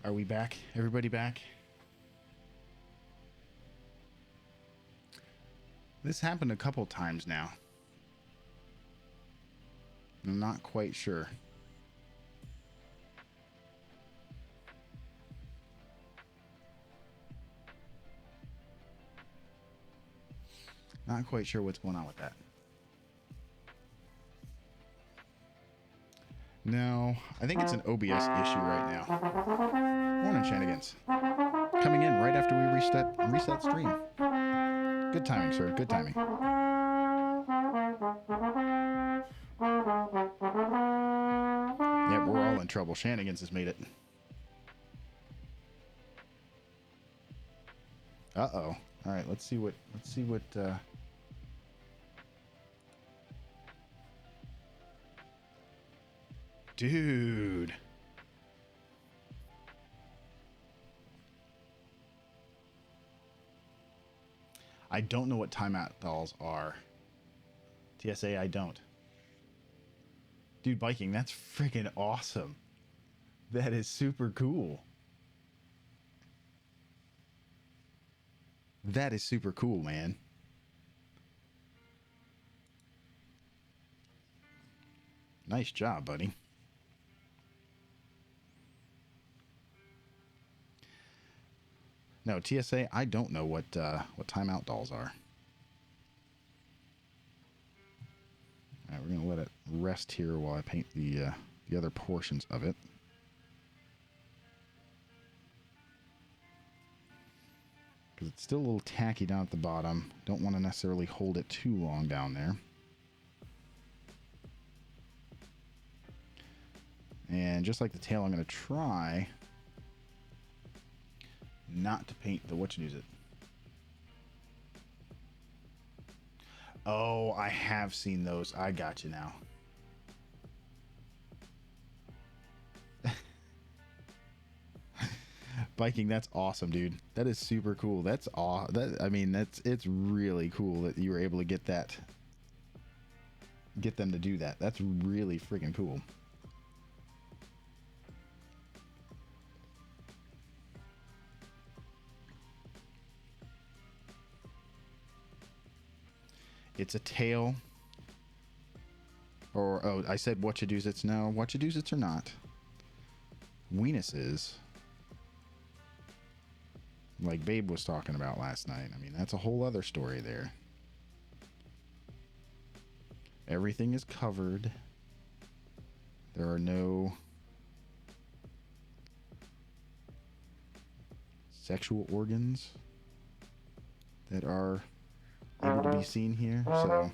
Are we back? Everybody back? This happened a couple times now. I'm not quite sure. Not quite sure what's going on with that. No, I think it's an OBS issue right now. Morning, Shenanigans. Coming in right after we reset stream. Good timing, sir. Good timing. Yep, we're all in trouble. Shenanigans has made it. Uh-oh. All right, let's see what dude. I don't know what timeout dolls are. TSA, I don't. Dude, biking, that's freaking awesome. That is super cool. That is super cool, man. Nice job, buddy. No, TSA, I don't know what timeout dolls are. All right, we're going to let it rest here while I paint the other portions of it. Because it's still a little tacky down at the bottom. Don't want to necessarily hold it too long down there. And just like the tail, I'm going to try not to paint the whatchadoodle. Oh, I have seen those. I got you now. Biking, that's awesome, dude. That is super cool. That's it's really cool that you were able to get them to do that. That's really freaking cool. It's a tail. Or, oh, I said whatchadoozits. No, whatchadoozits are not. Weenuses. Like Babe was talking about last night. I mean, that's a whole other story there. Everything is covered. There are no sexual organs that are able to be seen here, so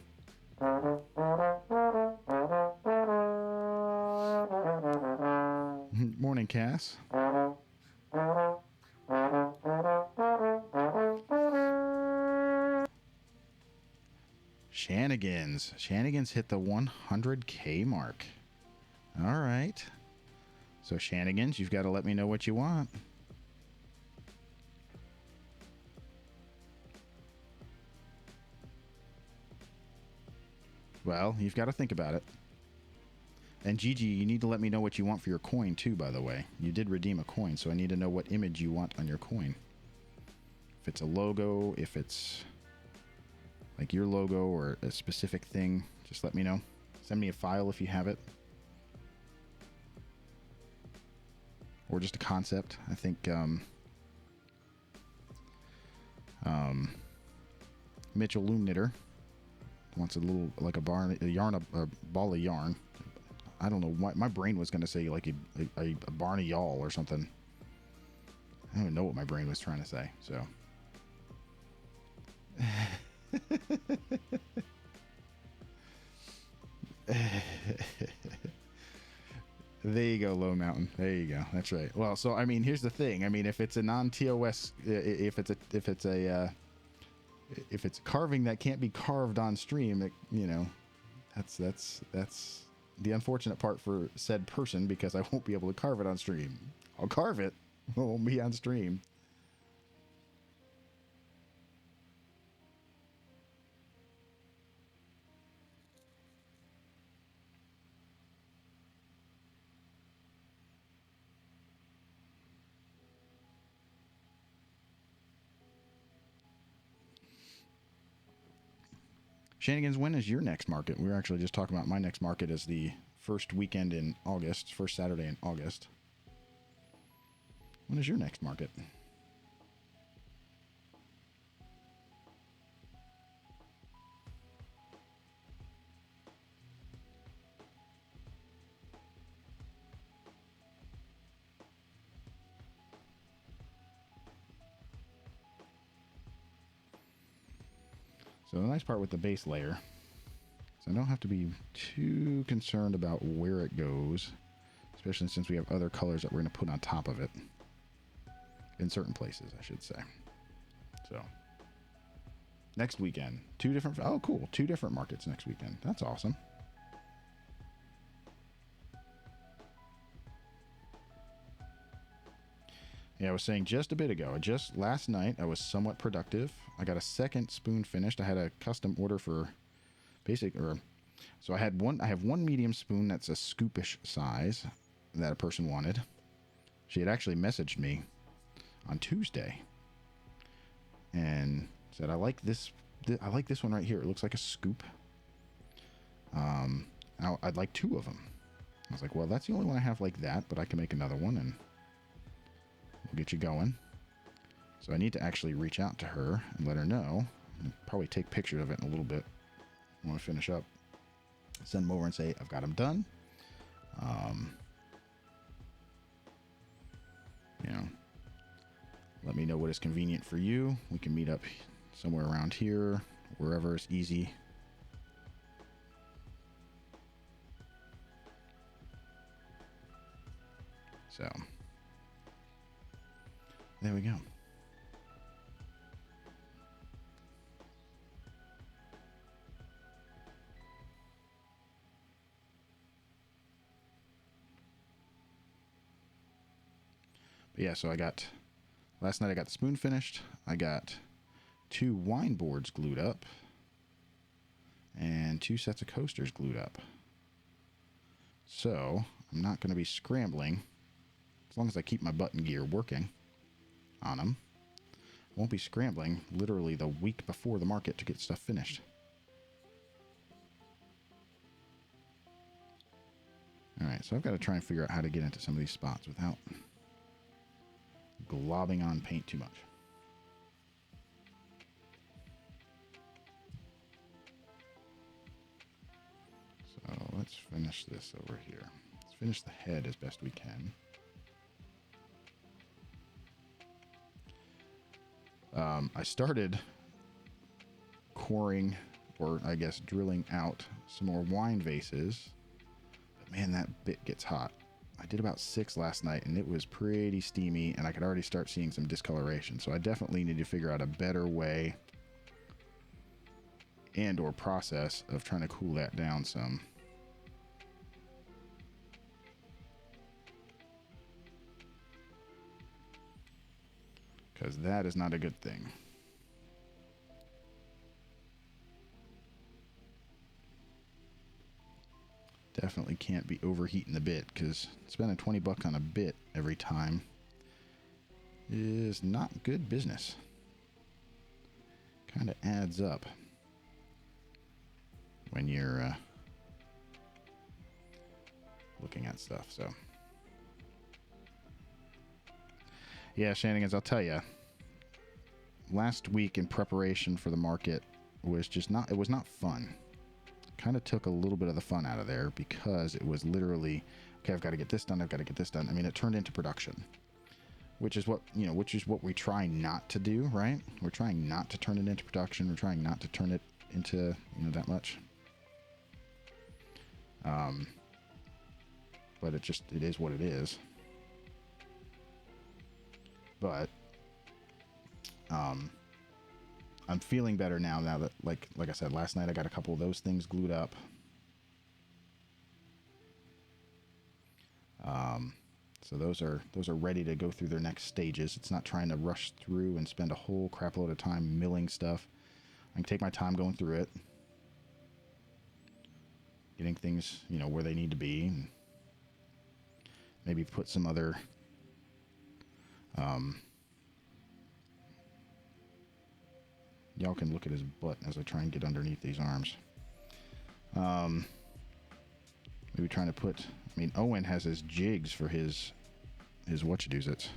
morning, Cass. Shenanigans hit the 100K mark. All right. So Shenanigans, you've got to let me know what you want. Well, you've got to think about it. And Gigi, you need to let me know what you want for your coin too, by the way. You did redeem a coin, so I need to know what image you want on your coin. If it's a logo, if it's like your logo or a specific thing, just let me know. Send me a file if you have it. Or just a concept. I think Mitchell Loom Knitter wants a little, like a ball of yarn. I don't know. My brain was going to say like a Barney Yawl or something. I don't even know what my brain was trying to say, so. There you go, Low Mountain. There you go. That's right. Well, so I mean, here's the thing. I mean, if it's a non-TOS, if it's a carving that can't be carved on stream, it, you know, that's the unfortunate part for said person, because I won't be able to carve it on stream. I'll carve it, but it won't be on stream. Shanigans, when is your next market? We were actually just talking about my next market is the first weekend in August, first Saturday in August. When is your next market? So the nice part with the base layer is I don't have to be too concerned about where it goes, especially since we have other colors that we're going to put on top of it. In certain places, I should say. So, next weekend, oh cool, 2 different markets next weekend. That's awesome. Yeah, I was saying just a bit ago, just last night, I was somewhat productive. I got a second spoon finished. I had a custom order for so I have one medium spoon that's a scoopish size that a person wanted. She had actually messaged me on Tuesday and said, I like this one right here. It looks like a scoop. I'd like 2 of them. I was like, well, that's the only one I have like that, but I can make another one and we'll get you going. So I need to actually reach out to her and let her know. And probably take pictures of it in a little bit when we finish up. Send them over and say, I've got them done. You know, let me know what is convenient for you. We can meet up somewhere around here, wherever is easy. So, there we go. But yeah, so last night I got the spoon finished. I got 2 wine boards glued up and 2 sets of coasters glued up. So I'm not going to be scrambling as long as I keep my button gear working on them. I won't be scrambling literally the week before the market to get stuff finished. All right, so I've got to try and figure out how to get into some of these spots without globbing on paint too much. So let's finish this over here. Let's finish the head as best we can. I started coring, or I guess drilling out some more wine vases. But man, that bit gets hot. I did about 6 last night, and it was pretty steamy, and I could already start seeing some discoloration. So I definitely need to figure out a better way and or process of trying to cool that down some. Because that is not a good thing. Definitely can't be overheating the bit, because spending $20 on a bit every time is not good business. Kind of adds up when you're looking at stuff. So yeah, Shanigans, I'll tell you, last week in preparation for the market was just not, it was not fun. Kind of took a little bit of the fun out of there because it was literally, okay, I've got to get this done, I've got to get this done. I mean, it turned into production, which is what we try not to do, right? We're trying not to turn it into production. We're trying not to turn it into, that much. But it is what it is. But I'm feeling better now that, like I said, last night I got a couple of those things glued up. So those are ready to go through their next stages. It's not trying to rush through and spend a whole crap load of time milling stuff. I can take my time going through it, getting things, where they need to be, and maybe put some other Y'all can look at his butt as I try and get underneath these arms. Maybe trying to put... I mean, Owen has his jigs for his whatchadoozits.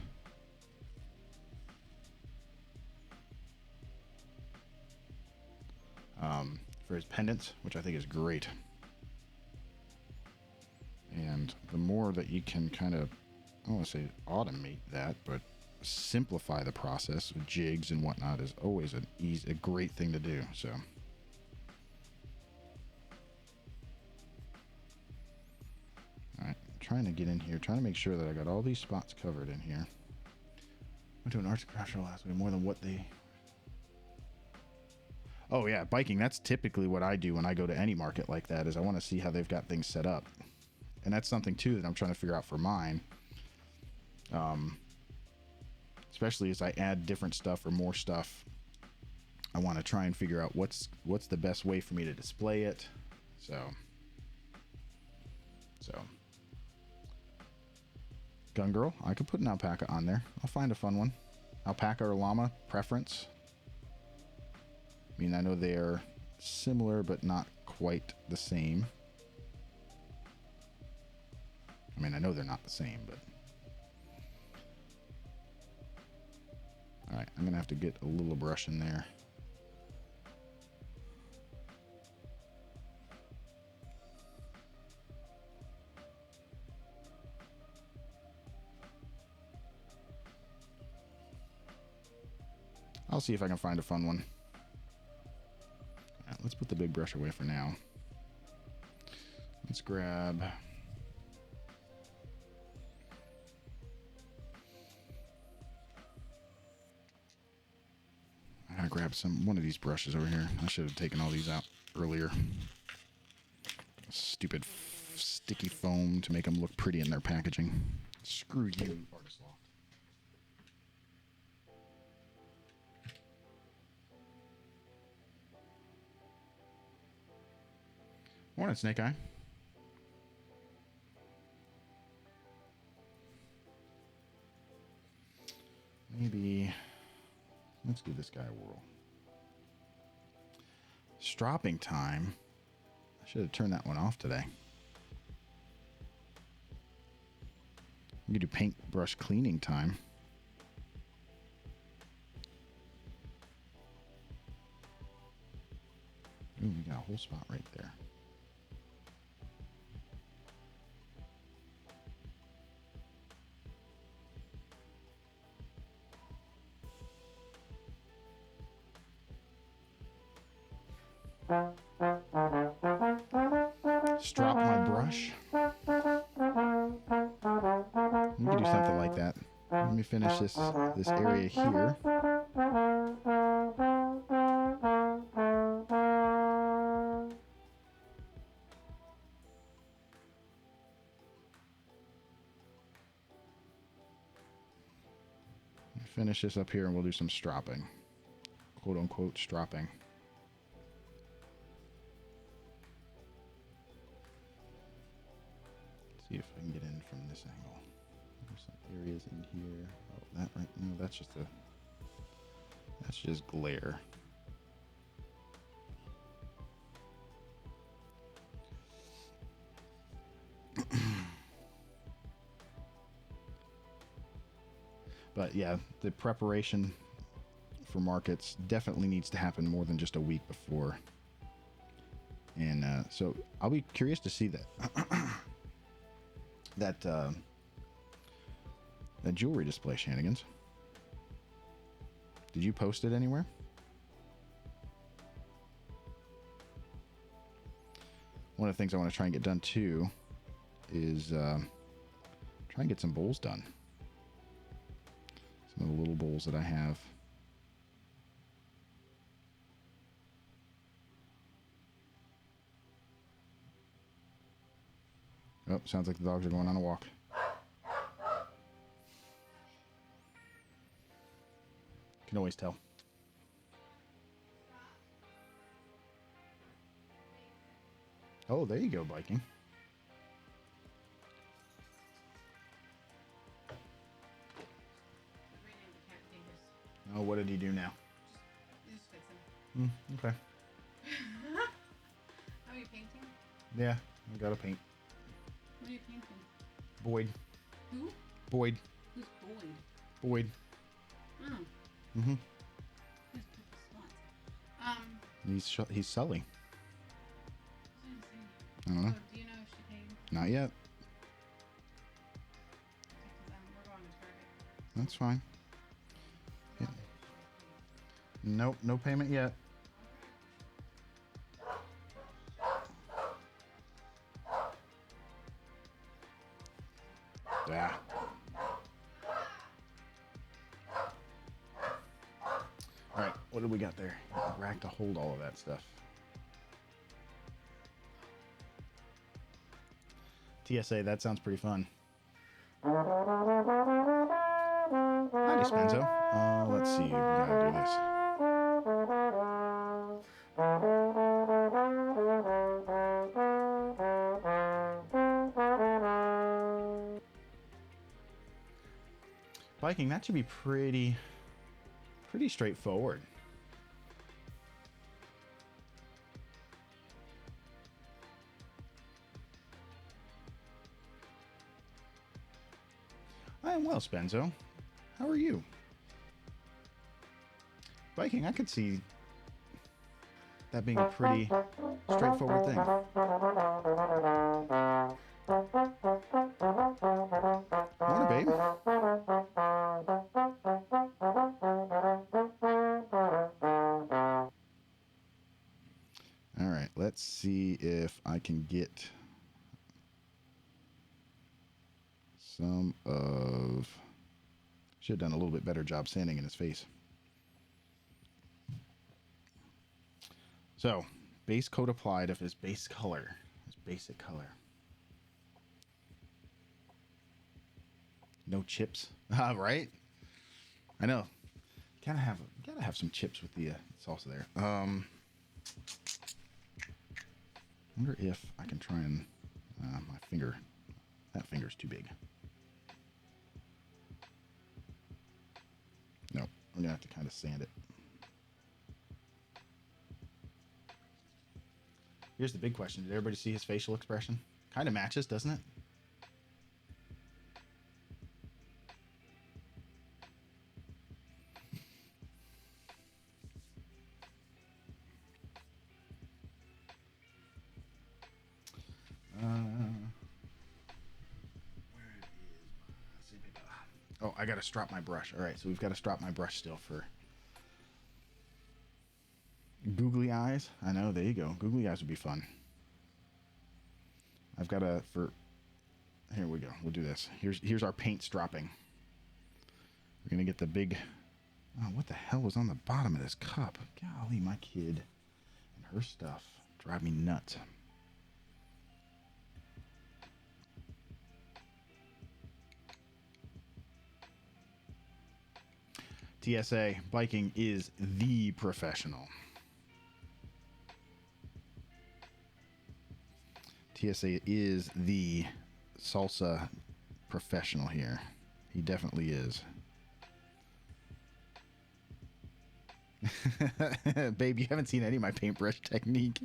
For his pendants, which I think is great. And the more that you can kind of, I don't want to say automate that, but simplify the process with jigs and whatnot is always a great thing to do. So, all right, trying to get in here, trying to make sure that I got all these spots covered in here. Went to an arts and crafts show last week, more than what they... Oh yeah, biking, that's typically what I do when I go to any market like that, is I want to see how they've got things set up. And that's something too that I'm trying to figure out for mine. Especially as I add different stuff or more stuff, I want to try and figure out what's the best way for me to display it. So Gun Girl, I could put an alpaca on there. I'll find a fun one. Alpaca or llama, preference. I mean, I know they are similar, but not quite the same. I mean, I know they're not the same, but... Alright, I'm going to have to get a little brush in there. I'll see if I can find a fun one. Alright, let's put the big brush away for now. Let's grab... I gotta grab one of these brushes over here. I should have taken all these out earlier. Stupid sticky foam to make them look pretty in their packaging. Screw you, Artist Loft. Morning, Snake Eye. Maybe let's give this guy a whirl. Stropping time. I should have turned that one off today. You can do paintbrush cleaning time. Ooh, we got a whole spot right there. Strop my brush. We can do something like that. Let me finish this area here. Finish this up here and we'll do some stropping. Quote unquote stropping. See if I can get in from this angle. There's some areas in here. Oh, that right? No, that's just glare. But yeah, the preparation for markets definitely needs to happen more than just a week before. And so I'll be curious to see that that jewelry display shenanigans. Did you post it anywhere? One of the things I want to try and get done too is try and get some bowls done. Some of the little bowls that I have. Oh, sounds like the dogs are going on a walk. Can always tell. Oh, there you go, biking. Oh, what did he do now? Just fix him. Okay. Are you painting? Yeah, I gotta paint. What are you painting? Boyd. Who? Boyd. Who's Boyd? Boyd. Oh. Mm-hmm. Who's Purple Spots? He's Sully. I don't know. Oh, do you know if she paid? Not yet. Because we're going to Target. That's fine. Yeah. Nope, no payment yet. Yeah. All right, what do we got there? Rack to hold all of that stuff. TSA, that sounds pretty fun. Hi, Dispenzo. Let's see. We gotta do this. Viking, that should be pretty straightforward. I am well, Spenzo. How are you? Viking, I could see that being a pretty straightforward thing. Morning, babe. All right, let's see if I can get some of... Should have done a little bit better job sanding in his face. So, base coat applied of his base color, his basic color. No chips, right? I know. Gotta have some chips with the salsa there. Wonder if I can try and my finger. That finger's too big. No, I'm gonna have to kind of sand it. Here's the big question: did everybody see his facial expression? Kind of matches, doesn't it? Oh, I gotta strop my brush. All right, so we've got to strop my brush still for googly eyes. I know. There you go. Googly eyes would be fun. I've got to for. Here we go. We'll do this. Here's our paint stropping. We're gonna get the big. Oh, what the hell was on the bottom of this cup? Golly, my kid and her stuff drive me nuts. TSA, biking is the professional. TSA is the salsa professional here. He definitely is. Babe, you haven't seen any of my paintbrush technique.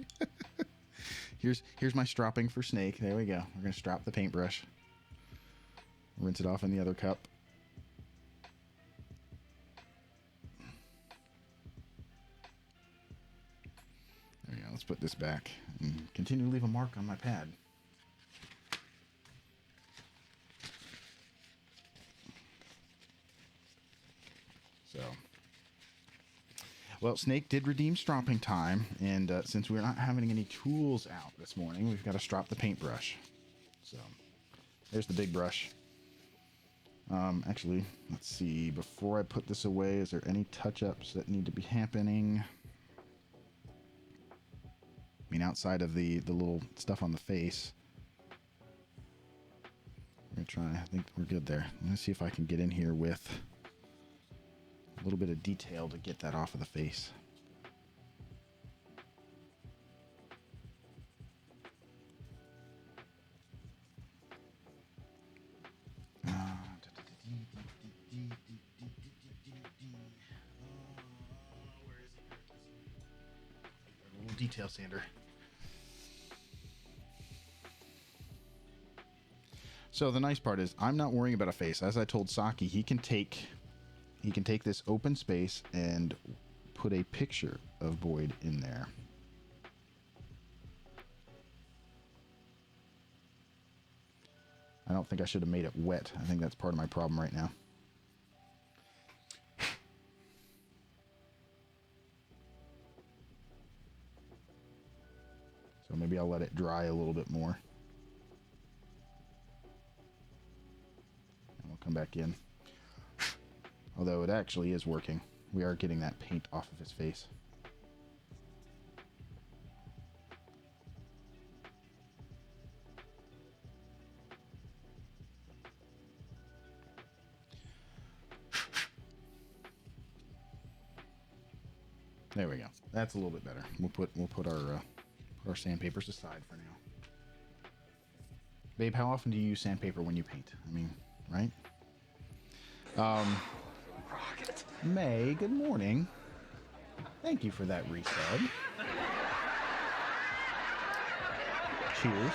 Here's my stropping for Snake. There we go. We're going to strop the paintbrush. Rinse it off in the other cup. There we go. Let's put this back and continue to leave a mark on my pad. So, well, Snake did redeem stropping time, and since we're not having any tools out this morning, we've got to strop the paintbrush. So, there's the big brush. Actually, let's see. Before I put this away, is there any touch-ups that need to be happening? I mean, outside of the little stuff on the face. We're going to try. I think we're good there. Let's see if I can get in here with a little bit of detail to get that off of the face. little detail sander. So the nice part is I'm not worrying about a face. As I told Saki, he can take this open space and put a picture of Boyd in there. I don't think I should have made it wet. I think that's part of my problem right now. So maybe I'll let it dry a little bit more. And we'll come back in. Although it actually is working. We are getting that paint off of his face. There we go. That's a little bit better. We'll put our sandpapers aside for now. Babe, how often do you use sandpaper when you paint? I mean, right? Rocket. May, good morning. Thank you for that resub. Cheers.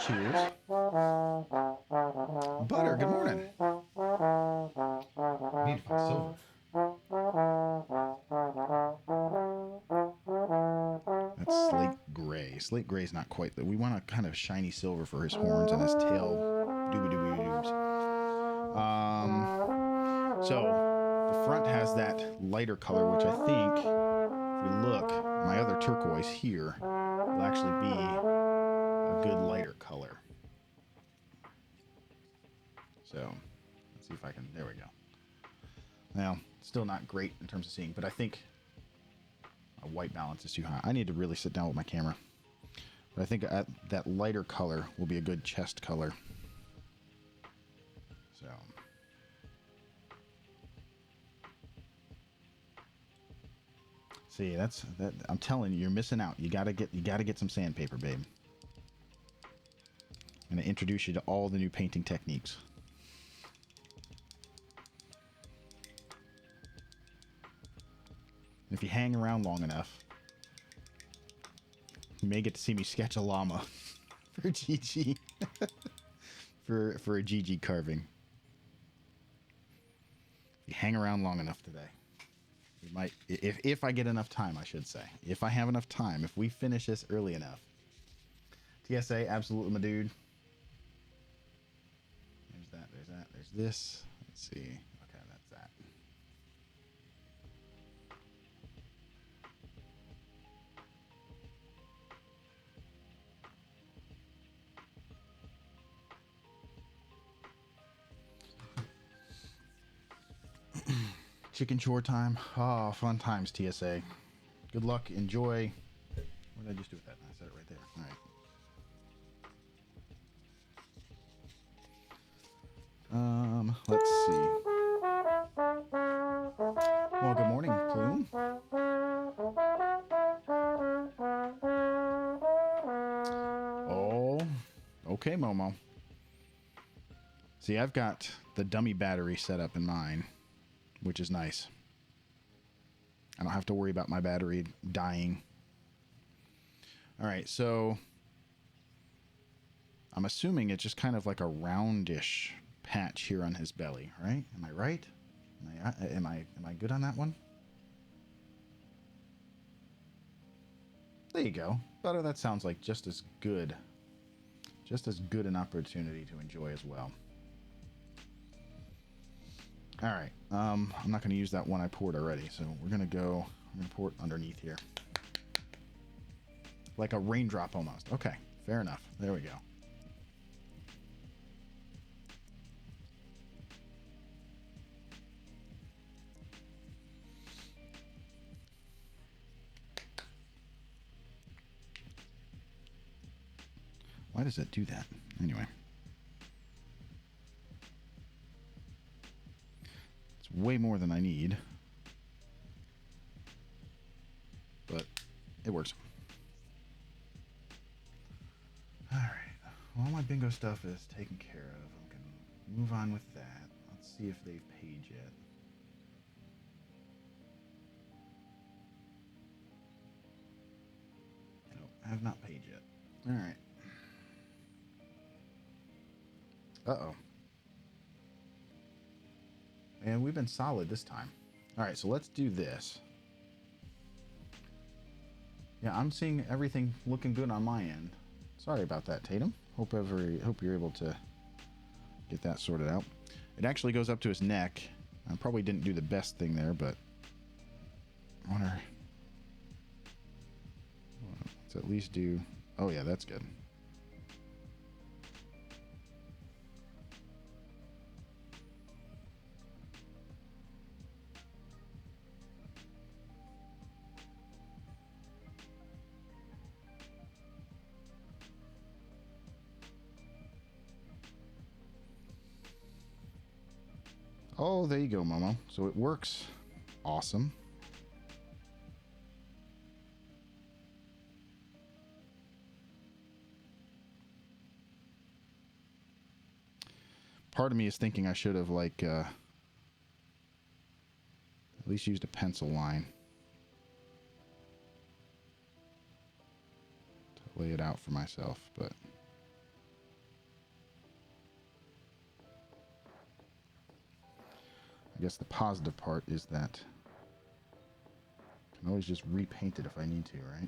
Cheers. Butter, good morning. Need to find silver. That's slate gray. Slate gray is not quite that. We want a kind of shiny silver for his horns and his tail. Doobie-doobie-doobs. So the front has that lighter color, which I think, if we look, my other turquoise here will actually be a good lighter color. So let's see if I can. There we go. Now, still not great in terms of seeing, but I think my white balance is too high. I need to really sit down with my camera. But I think that lighter color will be a good chest color. So. See, that. I'm telling you, you're missing out. You gotta get some sandpaper, babe. I'm gonna introduce you to all the new painting techniques. If you hang around long enough, you may get to see me sketch a llama for GG. for a GG carving. If you hang around long enough today, you might, if I get enough time, I should say. If I have enough time, if we finish this early enough. TSA, absolutely, my dude. There's this. Let's see. Okay, that's that. Chicken chore time. Oh, fun times, TSA. Good luck. Enjoy. What did I just do with that? I said it right there. All right. Let's see. Well, good morning, Plume. Oh, okay, Momo. See, I've got the dummy battery set up in mine, which is nice. I don't have to worry about my battery dying. All right, so I'm assuming it's just kind of like a roundish patch here on his belly, right? Am I right? Am I good on that one? There you go. Butter, that sounds like just as good an opportunity to enjoy as well. All right. I'm not going to use that one I poured already, so we're going to pour it underneath here. Like a raindrop almost. Okay, fair enough. There we go. Why does it do that? Anyway. It's way more than I need. But it works. Alright. All my bingo stuff is taken care of. I'm going to move on with that. Let's see if they've paid yet. have not paid yet. All right. Uh-oh. And we've been solid this time. All right, so let's do this. Yeah, I'm seeing everything looking good on my end. Sorry about that, Tatum. Hope you're able to get that sorted out. It actually goes up to his neck. I probably didn't do the best thing there, but I wonder. Let's at least do. Oh yeah, that's good. Oh, there you go, Momo. So it works. Awesome. Part of me is thinking I should have, like, at least used a pencil line to lay it out for myself, but... I guess the positive part is that I can always just repaint it if I need to, right?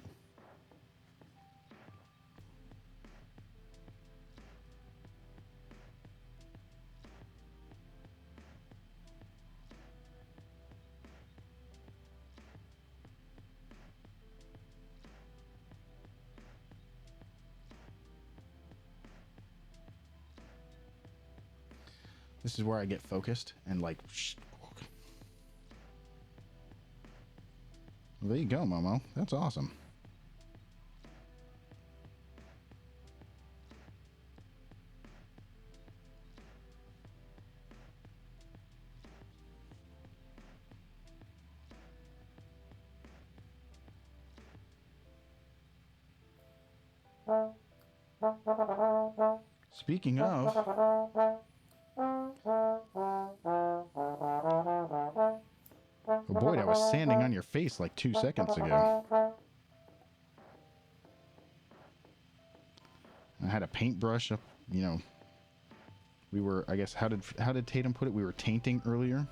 This is where I get focused and like... Well, there you go, Momo. That's awesome. Speaking of... Oh boy, I was sanding on your face like 2 seconds ago. I had a paintbrush up, you know. We were, I guess, how did Tatum put it? We were tainting earlier.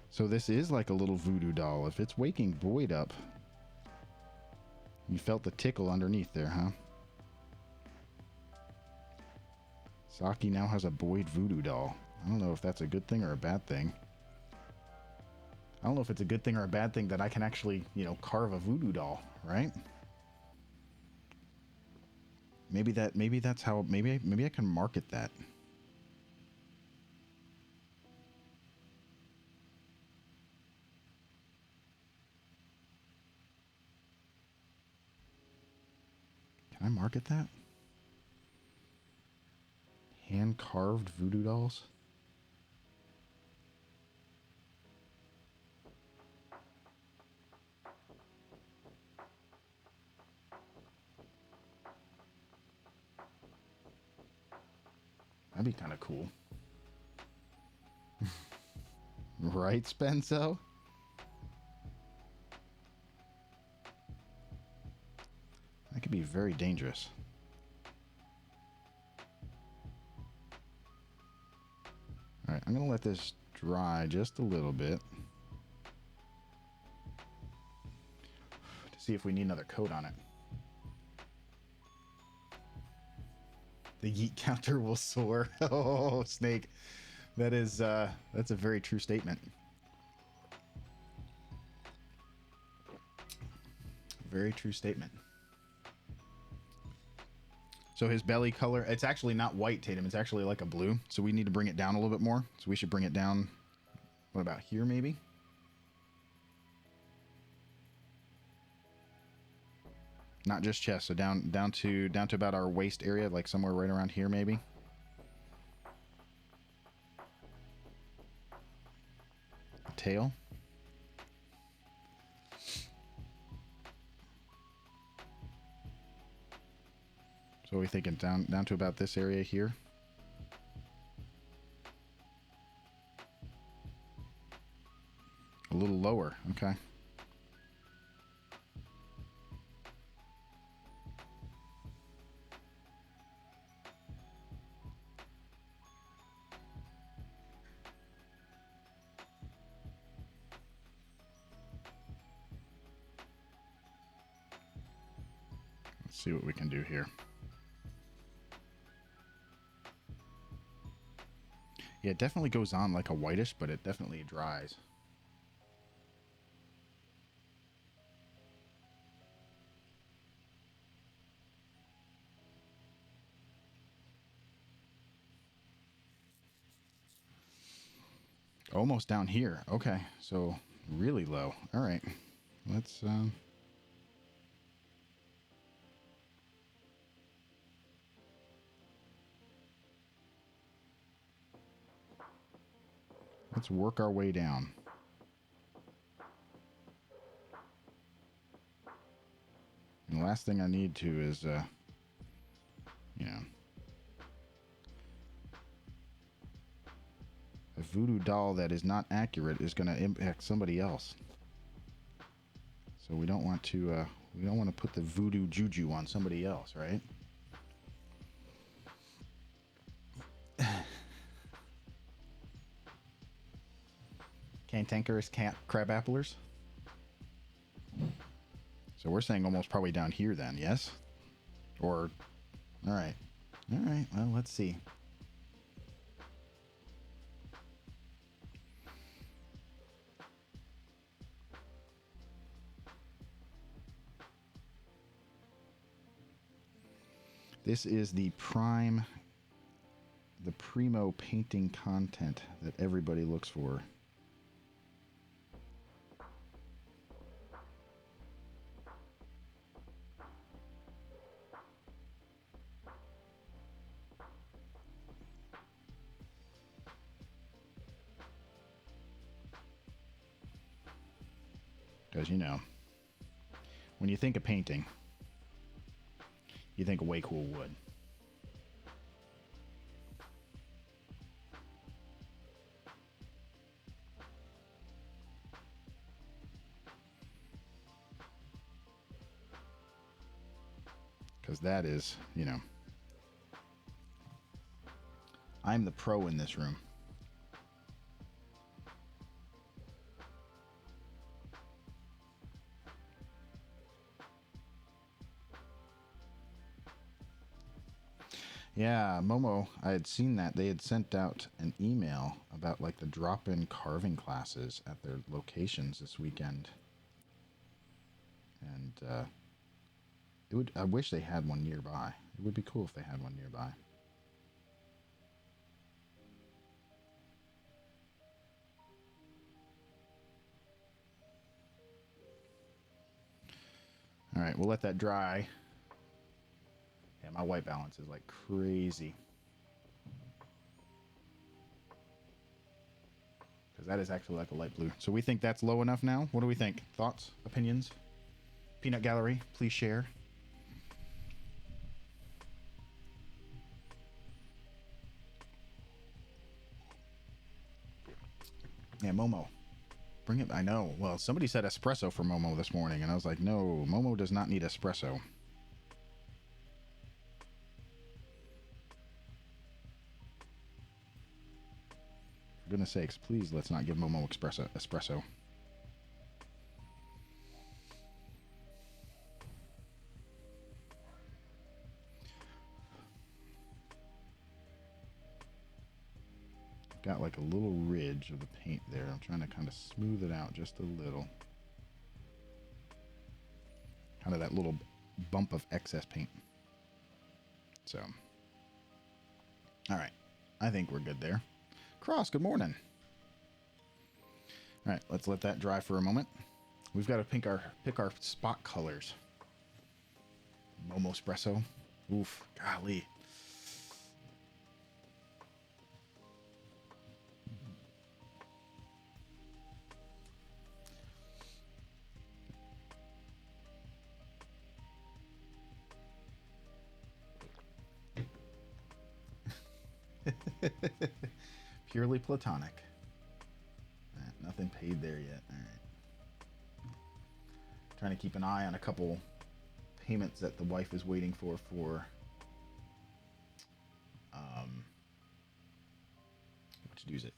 So this is like a little voodoo doll. If it's waking Boyd up, you felt the tickle underneath there, huh? Saki now has a Boyd voodoo doll. I don't know if that's a good thing or a bad thing. I don't know if it's a good thing or a bad thing that I can actually, you know, carve a voodoo doll, right? Maybe that's how, maybe I can market that. Can I market that? Hand-carved voodoo dolls? That'd be kind of cool. Right, Spenso? That could be very dangerous. All right, I'm going to let this dry just a little bit to see if we need another coat on it. The yeet counter will soar. Oh, Snake. That is, that's a very true statement. Very true statement. So his belly color, it's actually not white, Tatum. It's actually like a blue. So we need to bring it down a little bit more. So we should bring it down, what about here maybe? Not just chest, so down to about our waist area, like somewhere right around here maybe. The tail. So we're thinking down to about this area here. A little lower, okay. Let's see what we can do here. Yeah, it definitely goes on like a whitish, but it definitely dries. Almost down here. Okay, so really low. All right, let's work our way down. And the last thing I need to is, you know, a voodoo doll that is not accurate is going to impact somebody else. So we don't want to put the voodoo juju on somebody else, right? Cantankerous crab applers. So we're saying almost probably down here then, yes? Or, all right. All right, well, let's see. This is the primo painting content that everybody looks for. Because, you know, when you think of painting, you think of way cool wood. Because that is, you know, I'm the pro in this room. Yeah, Momo, I had seen that. They had sent out an email about like the drop-in carving classes at their locations this weekend. And I wish they had one nearby. It would be cool if they had one nearby. All right, we'll let that dry. Yeah, my white balance is like crazy. Because that is actually like a light blue. So we think that's low enough now? What do we think? Thoughts? Opinions? Peanut Gallery, please share. Yeah, Momo. Bring it. I know. Well, somebody said espresso for Momo this morning, and I was like, no, Momo does not need espresso. For goodness sakes, please let's not give Momo espresso. Got like a little ridge of the paint there. I'm trying to kind of smooth it out just a little. Kind of that little bump of excess paint. So, all right. I think we're good there. Cross, good morning. All right, let's let that dry for a moment. We've got to pick our spot colors. Momo espresso. Oof, golly. Purely platonic. Nothing paid there yet. All right. Trying to keep an eye on a couple payments that the wife is waiting for what to do is it?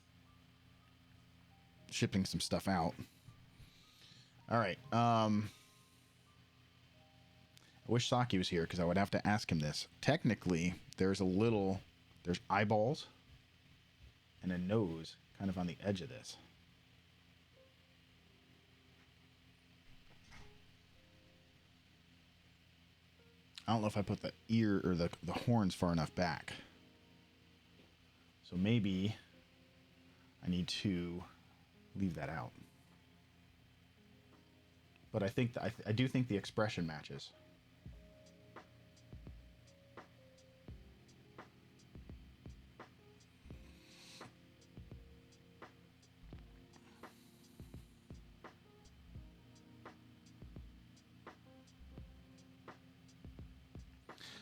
Shipping some stuff out. All right. I wish Saki was here because I would have to ask him this. Technically, there's eyeballs and a nose kind of on the edge of this. I don't know if I put the ear or the horns far enough back. So maybe I need to leave that out. But I think I do think the expression matches.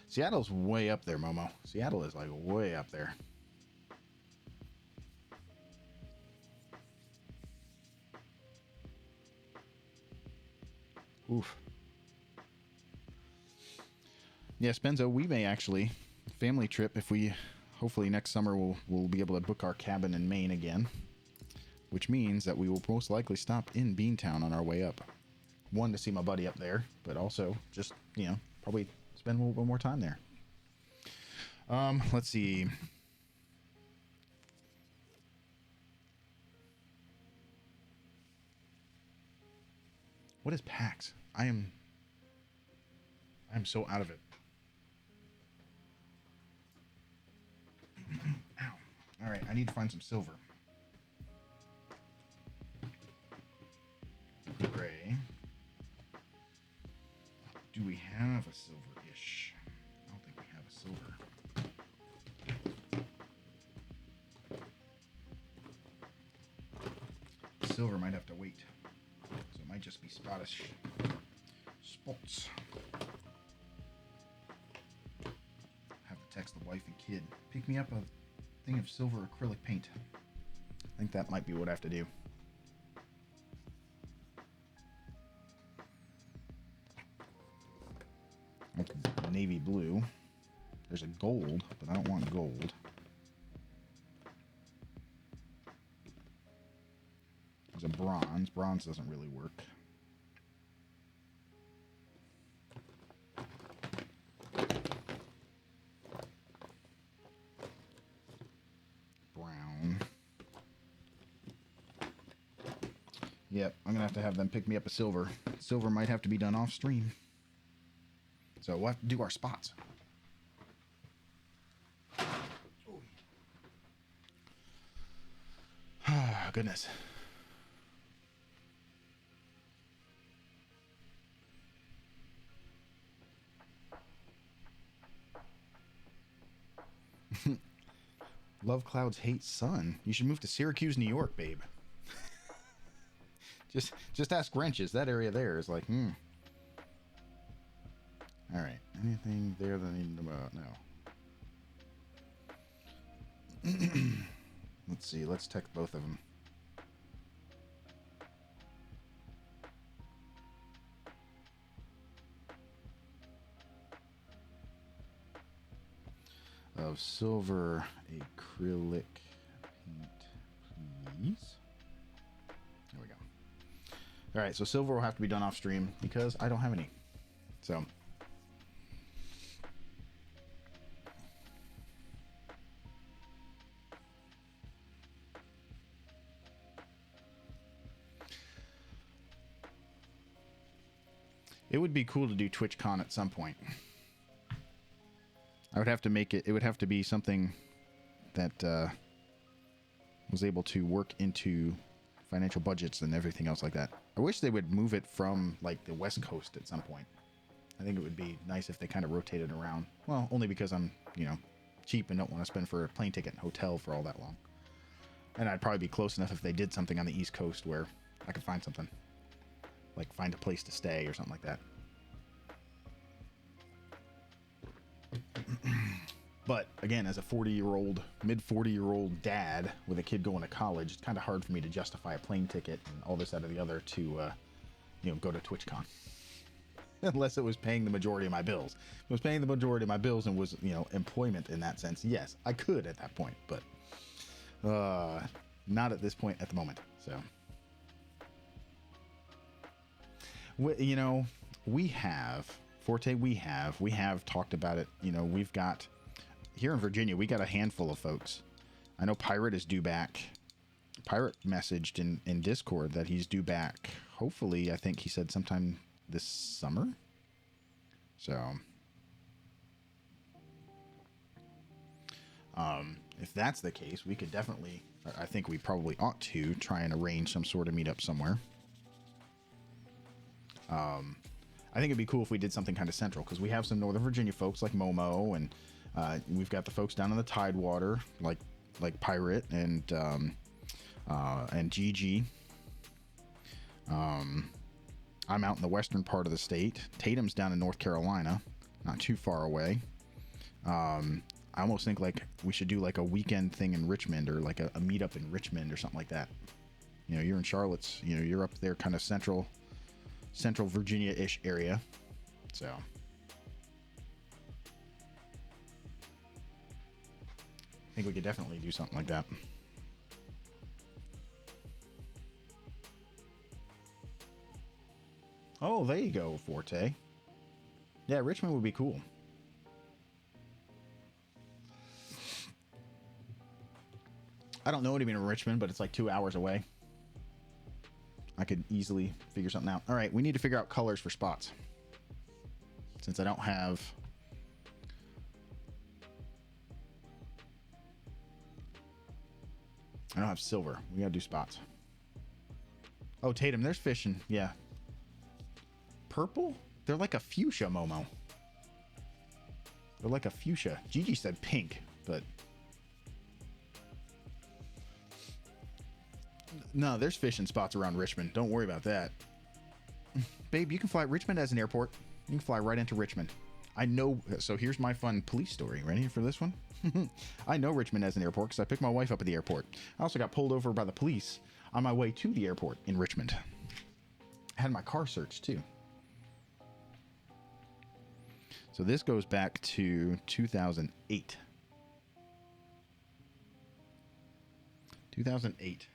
Seattle's way up there, Momo. Seattle is like way up there. Oof. Yeah, Spenzo, we may actually family trip if we hopefully next summer we'll be able to book our cabin in Maine again, which means that we will most likely stop in Beantown on our way up. One, to see my buddy up there, but also just, probably spend a little bit more time there. Let's see. What is PAX? I am so out of it. Ow. All right, I need to find some silver. Gray. Do we have a silver-ish? I don't think we have a silver. Silver might have to wait. So it might just be Scottish spots. Have to text the wife and kid. Pick me up a thing of silver acrylic paint. I think that might be what I have to do. Navy blue. There's a gold, but I don't want gold. There's a bronze. Bronze doesn't really work. Brown. Yep, I'm gonna have to have them pick me up a silver. Silver might have to be done off stream. So we'll have to do our spots. Ah, goodness. Love clouds, hate sun. You should move to Syracuse, New York, babe. just ask Wrenches. That area there is like, All right. Anything there that I need to know about? No. Let's see. Let's text both of them. Of silver acrylic paint, please. There we go. All right. So silver will have to be done off stream because I don't have any. So. It would be cool to do TwitchCon at some point. I would have to make it. It would have to be something that was able to work into financial budgets and everything else like that. I wish they would move it from like the West Coast at some point. I think it would be nice if they kind of rotated around. Well, only because I'm, cheap and don't want to spend for a plane ticket and hotel for all that long. And I'd probably be close enough if they did something on the East Coast where I could find something. Like find a place to stay or something like that. But again, as a 40-year-old, mid 40-year-old dad with a kid going to college, it's kind of hard for me to justify a plane ticket and all this out of the other to, go to TwitchCon. Unless it was paying the majority of my bills. If it was paying the majority of my bills and was, employment in that sense, yes, I could at that point, but not at this point at the moment. So, we have Forte. We have talked about it. We've got here in Virginia, we got a handful of folks. I know Pirate is due back. Pirate messaged in Discord that he's due back. Hopefully, I think he said sometime this summer. So, if that's the case, we could definitely, I think we probably ought to try and arrange some sort of meetup somewhere. I think it'd be cool if we did something kind of central, because we have some Northern Virginia folks like Momo, and we've got the folks down in the Tidewater like Pirate and GG. I'm out in the western part of the state. Tatum's down in North Carolina, not too far away. I almost think like we should do like a weekend thing in Richmond, or like a meetup in Richmond or something like that. You're in Charlotte's, you're up there kind of central Virginia-ish area. So I think we could definitely do something like that. Oh, there you go, Forte. Yeah, Richmond would be cool. I don't know anybody in Richmond, but it's like 2 hours away. I could easily figure something out. All right, we need to figure out colors for spots. Since I don't have... silver. We gotta do spots. Oh, Tatum, there's fishing. Yeah. Purple? They're like a fuchsia, Momo. They're like a fuchsia. Gigi said pink, but... No, there's fishing spots around Richmond. Don't worry about that. Babe, you can fly... Richmond as an airport. You can fly right into Richmond. I know... So here's my fun police story. Ready for this one? I know Richmond as an airport because I picked my wife up at the airport. I also got pulled over by the police on my way to the airport in Richmond. I had my car searched, too. So this goes back to 2008. 2008.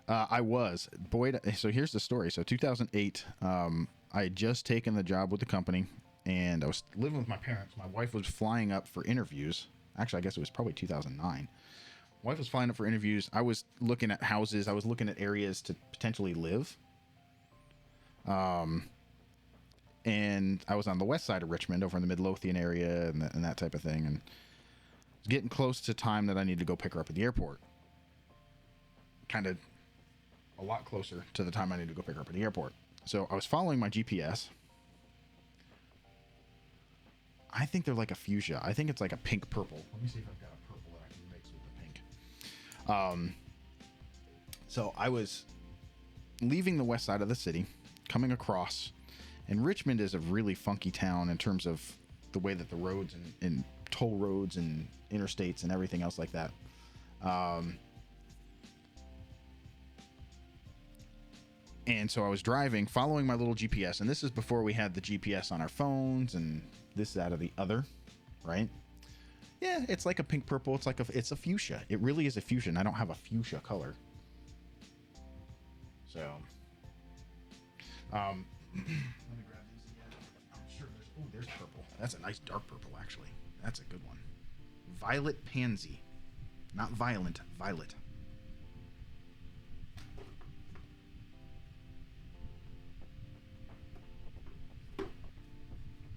I was. Boyd, so here's the story. So 2008, I had just taken the job with the company, and I was living with my parents. My wife was flying up for interviews. Actually, I guess it was probably 2009. Wife was flying up for interviews. I was looking at houses. I was looking at areas to potentially live. And I was on the west side of Richmond, over in the Midlothian area and that type of thing. And it was getting close to time that I needed to go pick her up at the airport. Kind of a lot closer to the time I needed to go pick her up at the airport. So I was following my GPS. I think they're like a fuchsia. I think it's like a pink purple. Let me see if I've got a purple that I can mix with the pink. So I was leaving the west side of the city, coming across, and Richmond is a really funky town in terms of the way that the roads and toll roads and interstates and everything else like that. And so I was driving, following my little GPS, and this is before we had the GPS on our phones and this, that, or the other, right? Yeah, it's like a pink purple. It's a fuchsia. It really is a fuchsia, and I don't have a fuchsia color. So, let me grab these again. I'm sure there's purple. That's a nice dark purple, actually. That's a good one. Violet pansy. Not violent, violet.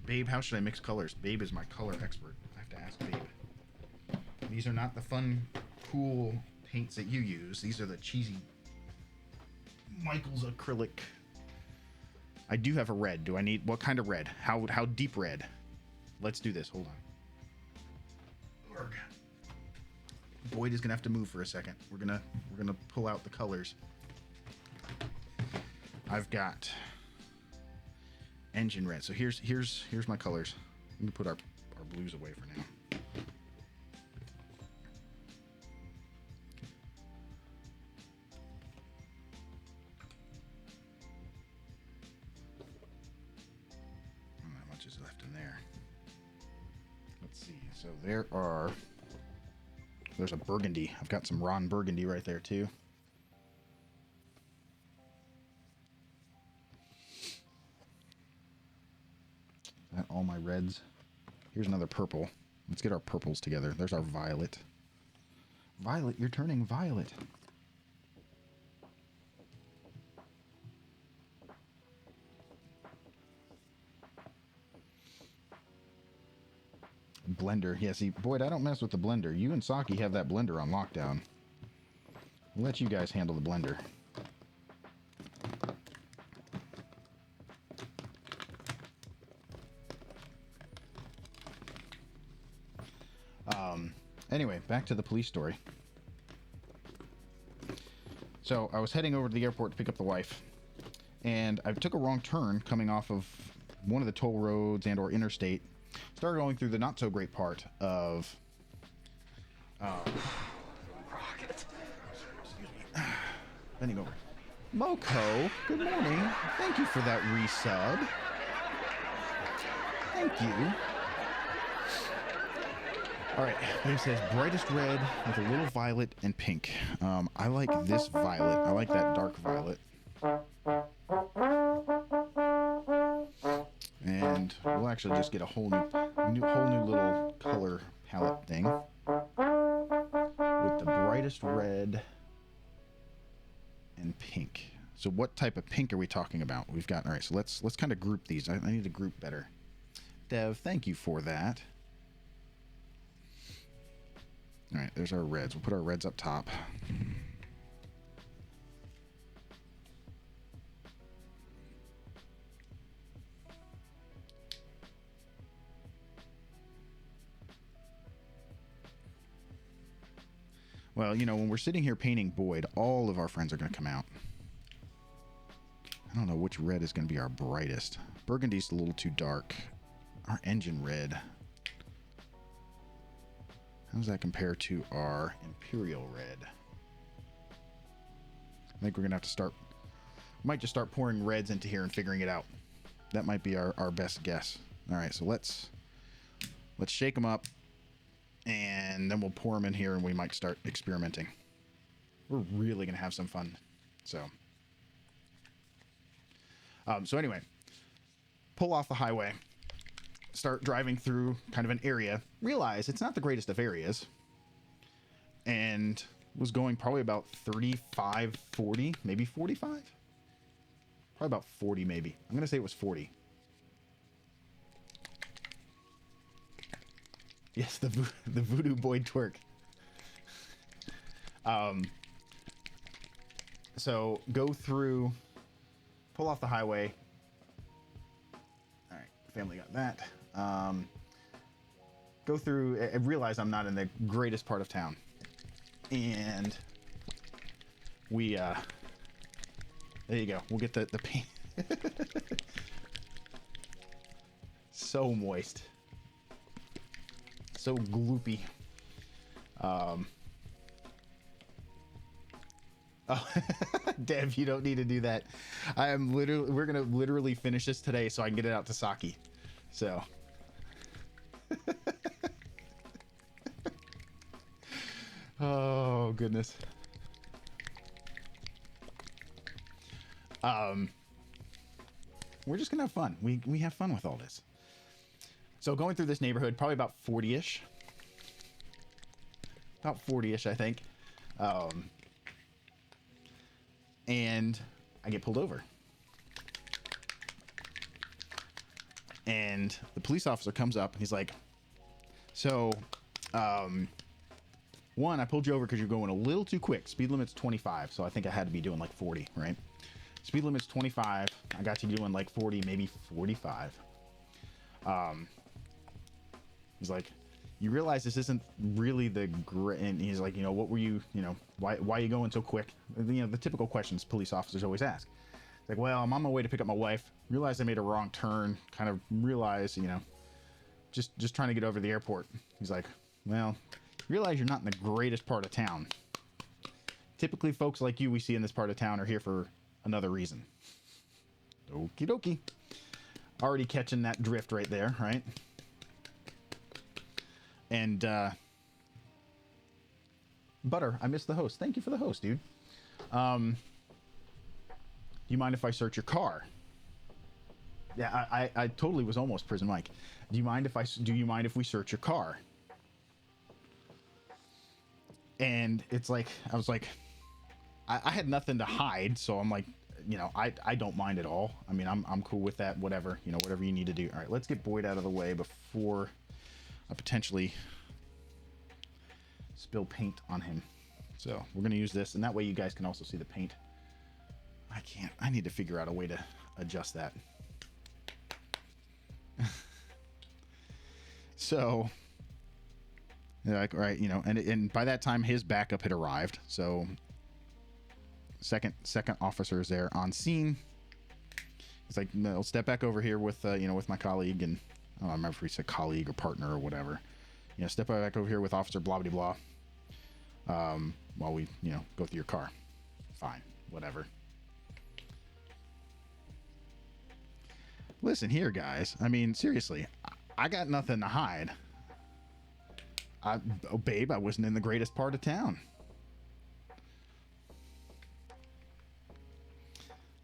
Babe, how should I mix colors? Babe is my color expert. I have to ask Babe. These are not the fun, cool paints that you use. These are the cheesy Michael's acrylic. I do have a red. Do I need... What kind of red? How deep red? Let's do this. Hold on. Org. Boyd is going to have to move for a second. We're gonna pull out the colors. I've got... Engine red. So here's my colors. Let me put our blues away for now. Not much is left in there. Let's see. So there's a burgundy. I've got some Ron Burgundy right there too. That all my reds. Here's another purple. Let's get our purples together. There's our violet. Violet, you're turning violet. Blender. Yeah, see, Boyd, I don't mess with the blender. You and Saki have that blender on lockdown. We'll let you guys handle the blender. Anyway, back to the police story. So I was heading over to the airport to pick up the wife, and I took a wrong turn coming off of one of the toll roads and or interstate. Started going through the not so great part of Rocket. bending over. Moko, good morning. Thank you for that resub. Thank you. All right, it says brightest red with a little violet and pink. I like this violet. I like that dark violet. And we'll actually just get a whole new little color palette thing with the brightest red and pink. So what type of pink are we talking about? We've got, all right, so let's kind of group these. I need to group better. Dev, thank you for that. All right, there's our reds. We'll put our reds up top. Well, you know, when we're sitting here painting Boyd, all of our friends are going to come out. I don't know which red is going to be our brightest. Burgundy's a little too dark. Our engine red. How does that compare to our Imperial red? I think we're going to have to start... Might just start pouring reds into here and figuring it out. That might be our best guess. All right, so let's shake them up. And then we'll pour them in here and we might start experimenting. We're really going to have some fun. So anyway, pull off the highway. Start driving through kind of an area, realize it's not the greatest of areas, and was going probably about 35, 40, maybe 45? Probably about 40 maybe. I'm going to say it was 40. Yes, the Voodoo Boyd twerk. So go through, pull off the highway. All right, family got that. Go through, I realize I'm not in the greatest part of town. And we, there you go. We'll get the paint. So moist. So gloopy. Oh, Dev, you don't need to do that. We're gonna literally finish this today so I can get it out to Saki. So. Oh goodness. We're just gonna have fun. We have fun with all this. So going through this neighborhood, probably about 40-ish. About 40-ish, I think. And I get pulled over. And the police officer comes up and he's like, so, one, I pulled you over because you're going a little too quick. Speed limit's 25, so I think I had to be doing like 40, right? Speed limit's 25. I got you doing like 40, maybe 45. He's like, you realize this isn't really the great, and he's like, you know, what were you, you know, why are you going so quick? You know, the typical questions police officers always ask. It's like, well, I'm on my way to pick up my wife. Realized I made a wrong turn. Kind of realized, you know, just trying to get over to the airport. He's like, well, realize you're not in the greatest part of town. Typically, folks like you we see in this part of town are here for another reason. Okie dokie. Already catching that drift right there, right? And, Butter, I missed the host. Thank you for the host, dude. Do you mind if I search your car? Yeah, I totally was almost Prison Mike. Do you mind if we search your car? And it's like, I was like, I had nothing to hide, so I'm like, you know, I don't mind at all. I mean, I'm cool with that, whatever, you know, whatever you need to do. All right, let's get Boyd out of the way before I potentially spill paint on him. So we're going to use this, and that way you guys can also see the paint. I need to figure out a way to adjust that. So, like, right, you know, and by that time his backup had arrived. So second officer is there on scene. It's like, no, I'll step back over here with, you know, with my colleague, and I don't remember if he said colleague or partner or whatever. You know, step back over here with Officer blah blah blah. While we, you know, go through your car. Fine, whatever. Listen here, guys. I mean, seriously, I got nothing to hide. Oh, babe, I wasn't in the greatest part of town.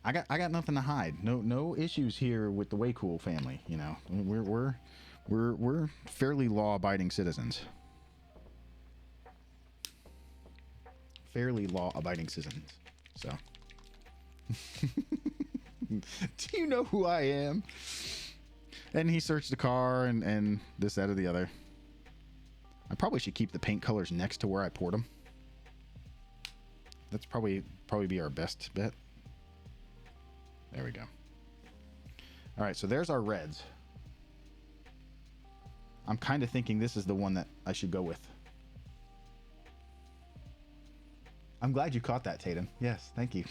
I got nothing to hide. No issues here with the Way Cool family. You know, we're fairly law-abiding citizens. Fairly law-abiding citizens. So, do you know who I am? And he searched the car and this, that, or the other. I probably should keep the paint colors next to where I poured them. That's probably be our best bet. There we go. All right, so there's our reds. I'm kind of thinking this is the one that I should go with. I'm glad you caught that, Tatum. Yes, thank you.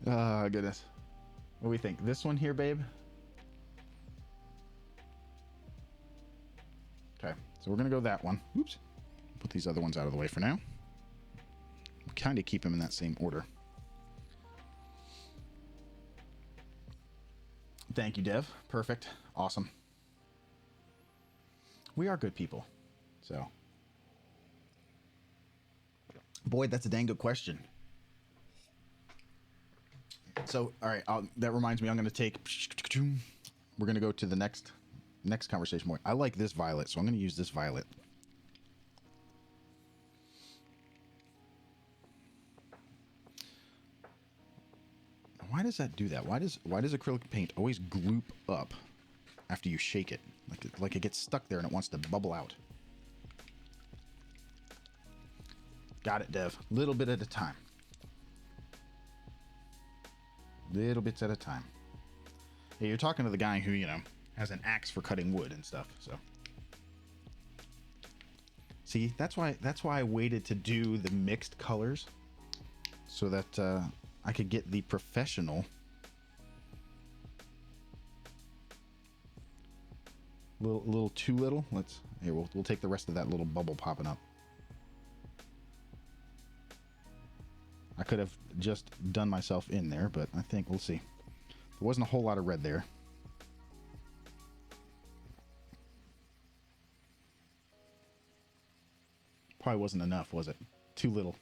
Oh, goodness. What do we think? This one here, babe? Okay, so we're going to go that one. Oops. Put these other ones out of the way for now. We'll kind of keep them in that same order. Thank you, Dev. Perfect. Awesome. We are good people. So. Boy, that's a dang good question. So, all right, that reminds me, I'm going to take... We're going to go to the next conversation point. I like this violet, so I'm going to use this violet. Why does that do that? Why does acrylic paint always gloop up after you shake it? Like it gets stuck there and it wants to bubble out. Got it, Dev. Little bit at a time. Little bits at a time. Yeah, you're talking to the guy who, you know, has an axe for cutting wood and stuff, so. See, that's why I waited to do the mixed colors so that I could get the professional little too little. We'll take the rest of that little bubble popping up. I could have just done myself in there, but I think we'll see. There wasn't a whole lot of red there. Probably wasn't enough, was it? Too little.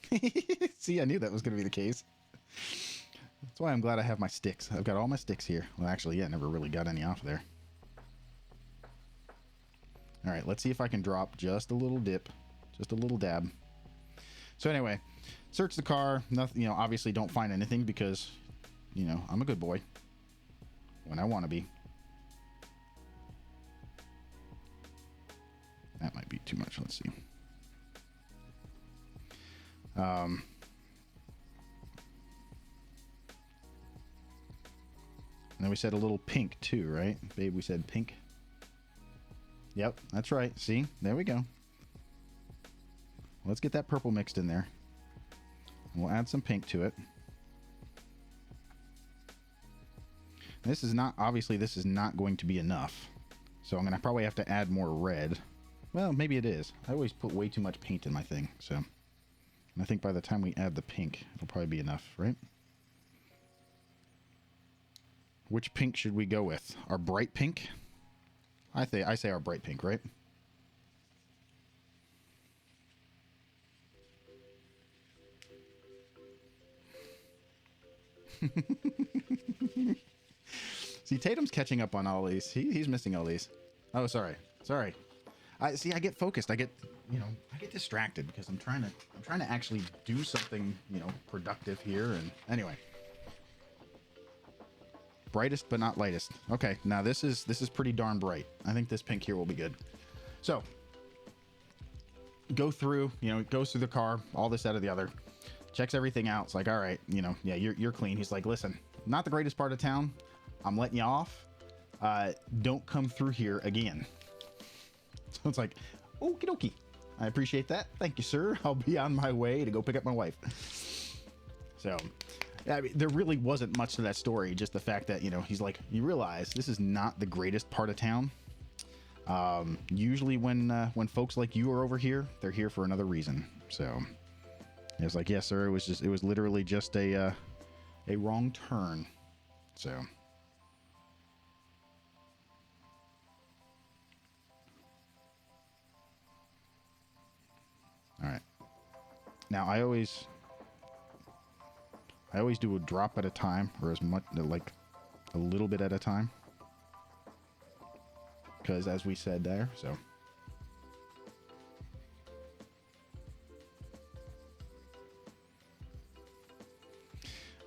See, I knew that was going to be the case. That's why I'm glad I have my sticks. I've got all my sticks here. Well, actually, yeah, I never really got any off there. All right, let's see if I can drop just a little dip. Just a little dab. So anyway, search the car. Nothing, you know, obviously don't find anything because, you know, I'm a good boy when I want to be. That might be too much. Let's see. And then we said a little pink too, right? Babe, we said pink. Yep, that's right. See? There we go. Let's get that purple mixed in there. We'll add some pink to it. This is not, obviously this is not going to be enough. So I'm going to probably have to add more red. Well, maybe it is. I always put way too much paint in my thing, so. And I think by the time we add the pink, it'll probably be enough, right? Which pink should we go with? Our bright pink? I say our bright pink, right? See, Tatum's catching up on all these. He's missing all these. Oh, sorry. I get focused. I get distracted because I'm trying to actually do something, productive here. And anyway, brightest but not lightest. Okay, now this is pretty darn bright. I think this pink here will be good. So go through, goes through the car, all this out of the other, checks everything out. It's like, all right, yeah, you're clean. He's like, listen, not the greatest part of town. I'm letting you off. Don't come through here again. So it's like, okie dokie. I appreciate that. Thank you, sir. I'll be on my way to go pick up my wife. So, I mean, there really wasn't much to that story. Just the fact that, he's like, you realize this is not the greatest part of town. Usually when folks like you are over here, they're here for another reason. So it was like, yes, sir. It was literally just a wrong turn. So. All right. Now I always do a drop at a time, or as much like a little bit at a time, because as we said there, so.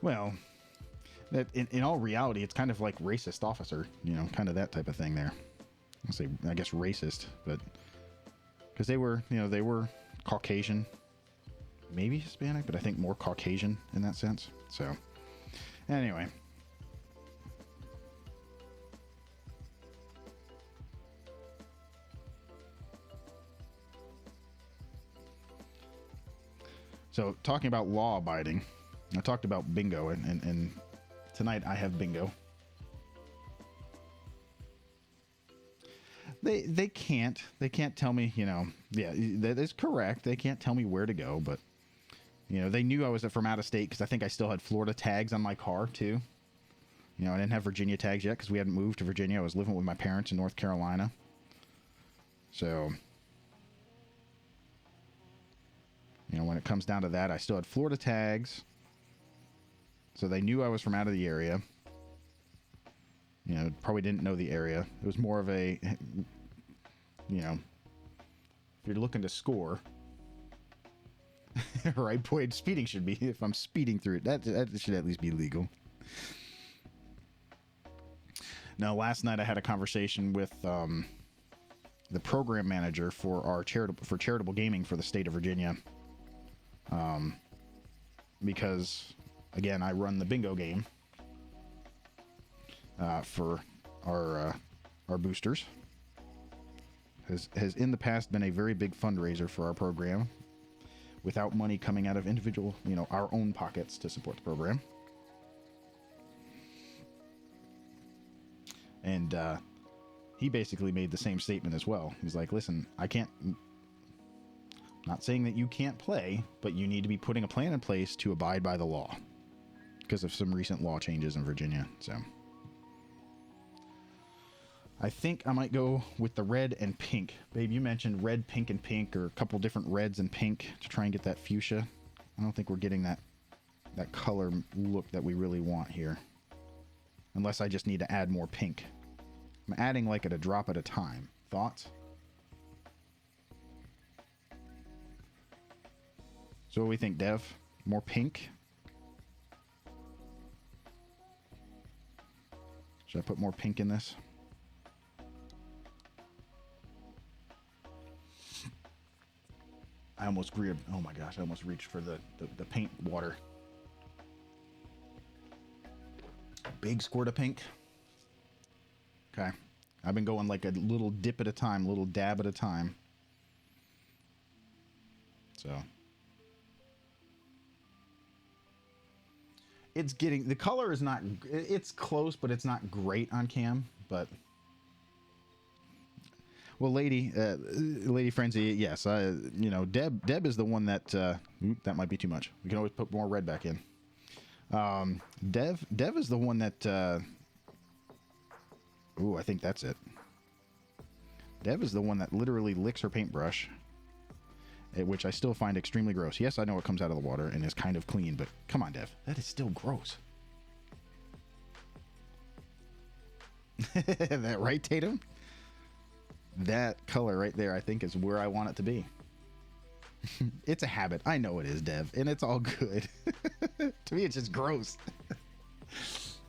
Well, that in all reality, it's kind of like racist officer, kind of that type of thing there. I guess racist, but because they were Caucasian, maybe Hispanic, but I think more Caucasian in that sense. So anyway, so talking about law abiding, I talked about bingo, and tonight I have bingo. They can't tell me, yeah, that is correct. They can't tell me where to go, but they knew I was from out of state because I think I still had Florida tags on my car too. I didn't have Virginia tags yet because we hadn't moved to Virginia. I was living with my parents in North Carolina. So, when it comes down to that, I still had Florida tags. So they knew I was from out of the area. Probably didn't know the area. It was more of a, if you're looking to score, right, boy, speeding should be, if I'm speeding through it, that should at least be legal. Now, last night I had a conversation with the program manager for our charitable gaming for the state of Virginia, because, again, I run the bingo game. For our boosters, has in the past been a very big fundraiser for our program, without money coming out of individual, our own pockets to support the program. And he basically made the same statement as well. He's like, listen, not saying that you can't play, but you need to be putting a plan in place to abide by the law because of some recent law changes in Virginia. So I think I might go with the red and pink. Babe, you mentioned red, pink, and pink, or a couple different reds and pink to try and get that fuchsia. I don't think we're getting that color look that we really want here. Unless I just need to add more pink. I'm adding like at a drop at a time. Thoughts? So what do we think, Dev? More pink? Should I put more pink in this? I almost grabbed, oh my gosh, I almost reached for the paint water. Big squirt of pink. Okay. I've been going like a little dip at a time, little dab at a time. So. it's getting, the color is not, it's close, but it's not great on cam. But well, Lady Frenzy, yes, you know, Deb is the one that that might be too much. We can always put more red back in. Dev is the one that ooh, I think that's it. Dev is the one that literally licks her paintbrush, which I still find extremely gross. Yes, I know it comes out of the water and is kind of clean, but come on, Dev, that is still gross. That right, Tatum? That color right there, I think, is where I want it to be. It's a habit. I know it is, Dev, and it's all good. To me, it's just gross.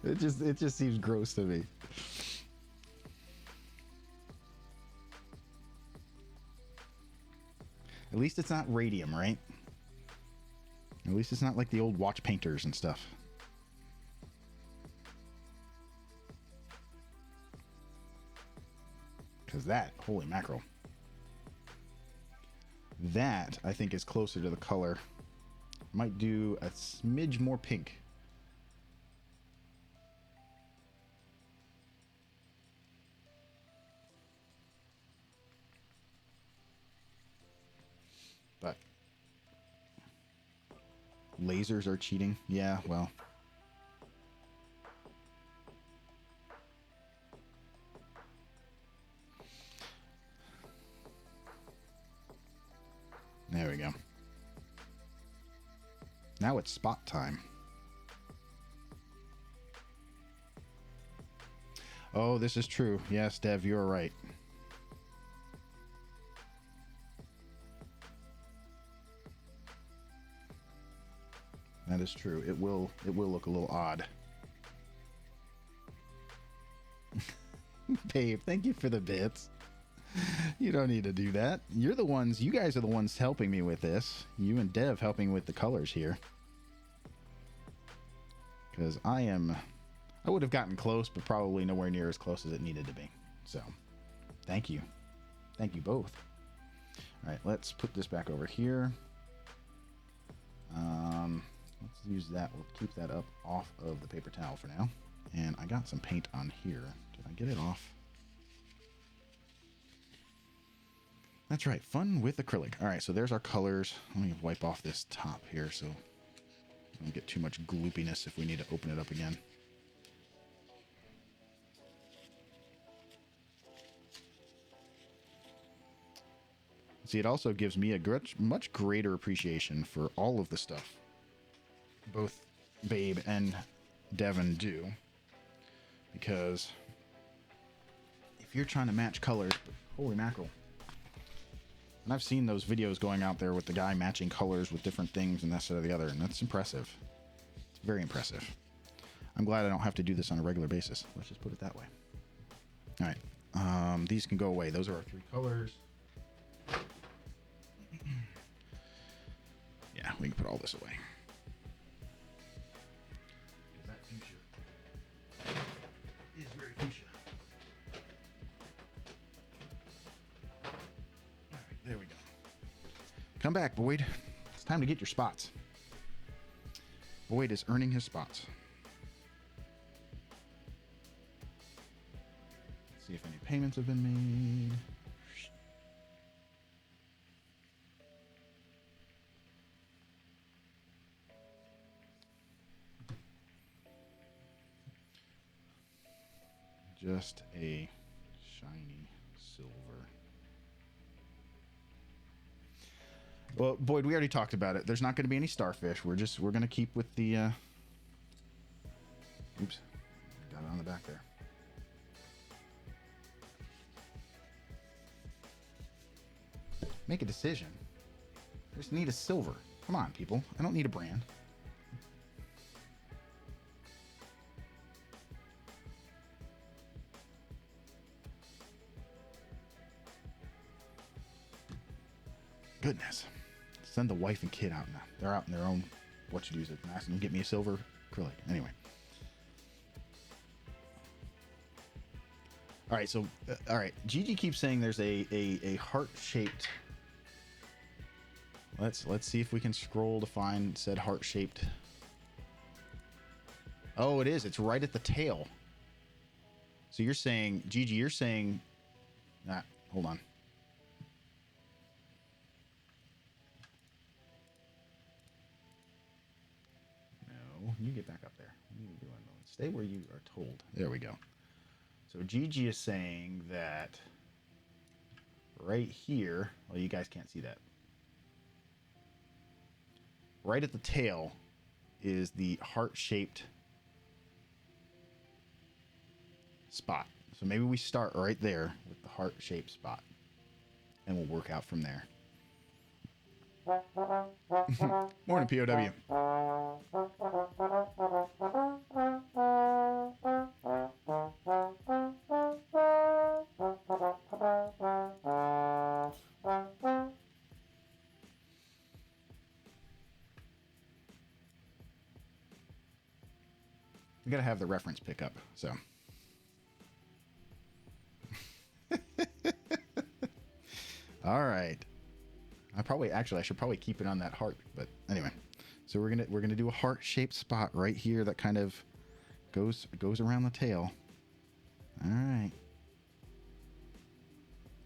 It just seems gross to me. At least it's not radium, right? At least it's not like the old watch painters and stuff. Because that, holy mackerel. That, I think, is closer to the color. Might do a smidge more pink. But lasers are cheating. Yeah, well. There we go. Now it's spot time. Oh, this is true. Yes, Dev, you're right. That is true. It will look a little odd. Babe, thank you for the bits. You don't need to do that. You're the ones, you guys are the ones helping me with this. You and Dev helping with the colors here. Because I would have gotten close, but probably nowhere near as close as it needed to be. So, thank you. Thank you both. All right, let's put this back over here. Let's use that. We'll keep that up off of the paper towel for now. And I got some paint on here. Did I get it off? That's right, fun with acrylic. All right, so there's our colors. Let me wipe off this top here so I don't get too much gloopiness if we need to open it up again. See, it also gives me a much greater appreciation for all of the stuff both Babe and Devin do. Because if you're trying to match colors, holy mackerel. And I've seen those videos going out there with the guy matching colors with different things and this or the other, and that's impressive. It's very impressive. I'm glad I don't have to do this on a regular basis. Let's just put it that way. All right. These can go away. Those are our three colors. Yeah, we can put all this away. That fuchsia is very fuchsia. All right, there we go. Come back, Boyd. It's time to get your spots. Boyd is earning his spots. Let's see if any payments have been made. Just a shiny silver. Well, Boyd, we already talked about it. There's not going to be any starfish. We're going to keep with the oops. Got it on the back there. Make a decision. I just need a silver. Come on, people. I don't need a brand. Goodness. Send the wife and kid out now. They're out in their own what you do. And asking you get me a silver acrylic. Anyway. All right, so all right. Gigi keeps saying there's a heart-shaped. Let's see if we can scroll to find said heart-shaped Oh, it is. It's right at the tail. So you're saying, Gigi, you're saying... hold on. No, you get back up there. What are you doing? Stay where you are told. There we go. So Gigi is saying that right here... Well, you guys can't see that. Right at the tail is the heart-shaped spot. So maybe we start right there with the heart-shaped spot, and we'll work out from there. Morning, POW. We gotta have the reference pick up, so. All right. I should probably keep it on that heart, but anyway. So we're gonna do a heart-shaped spot right here that kind of goes around the tail. All right.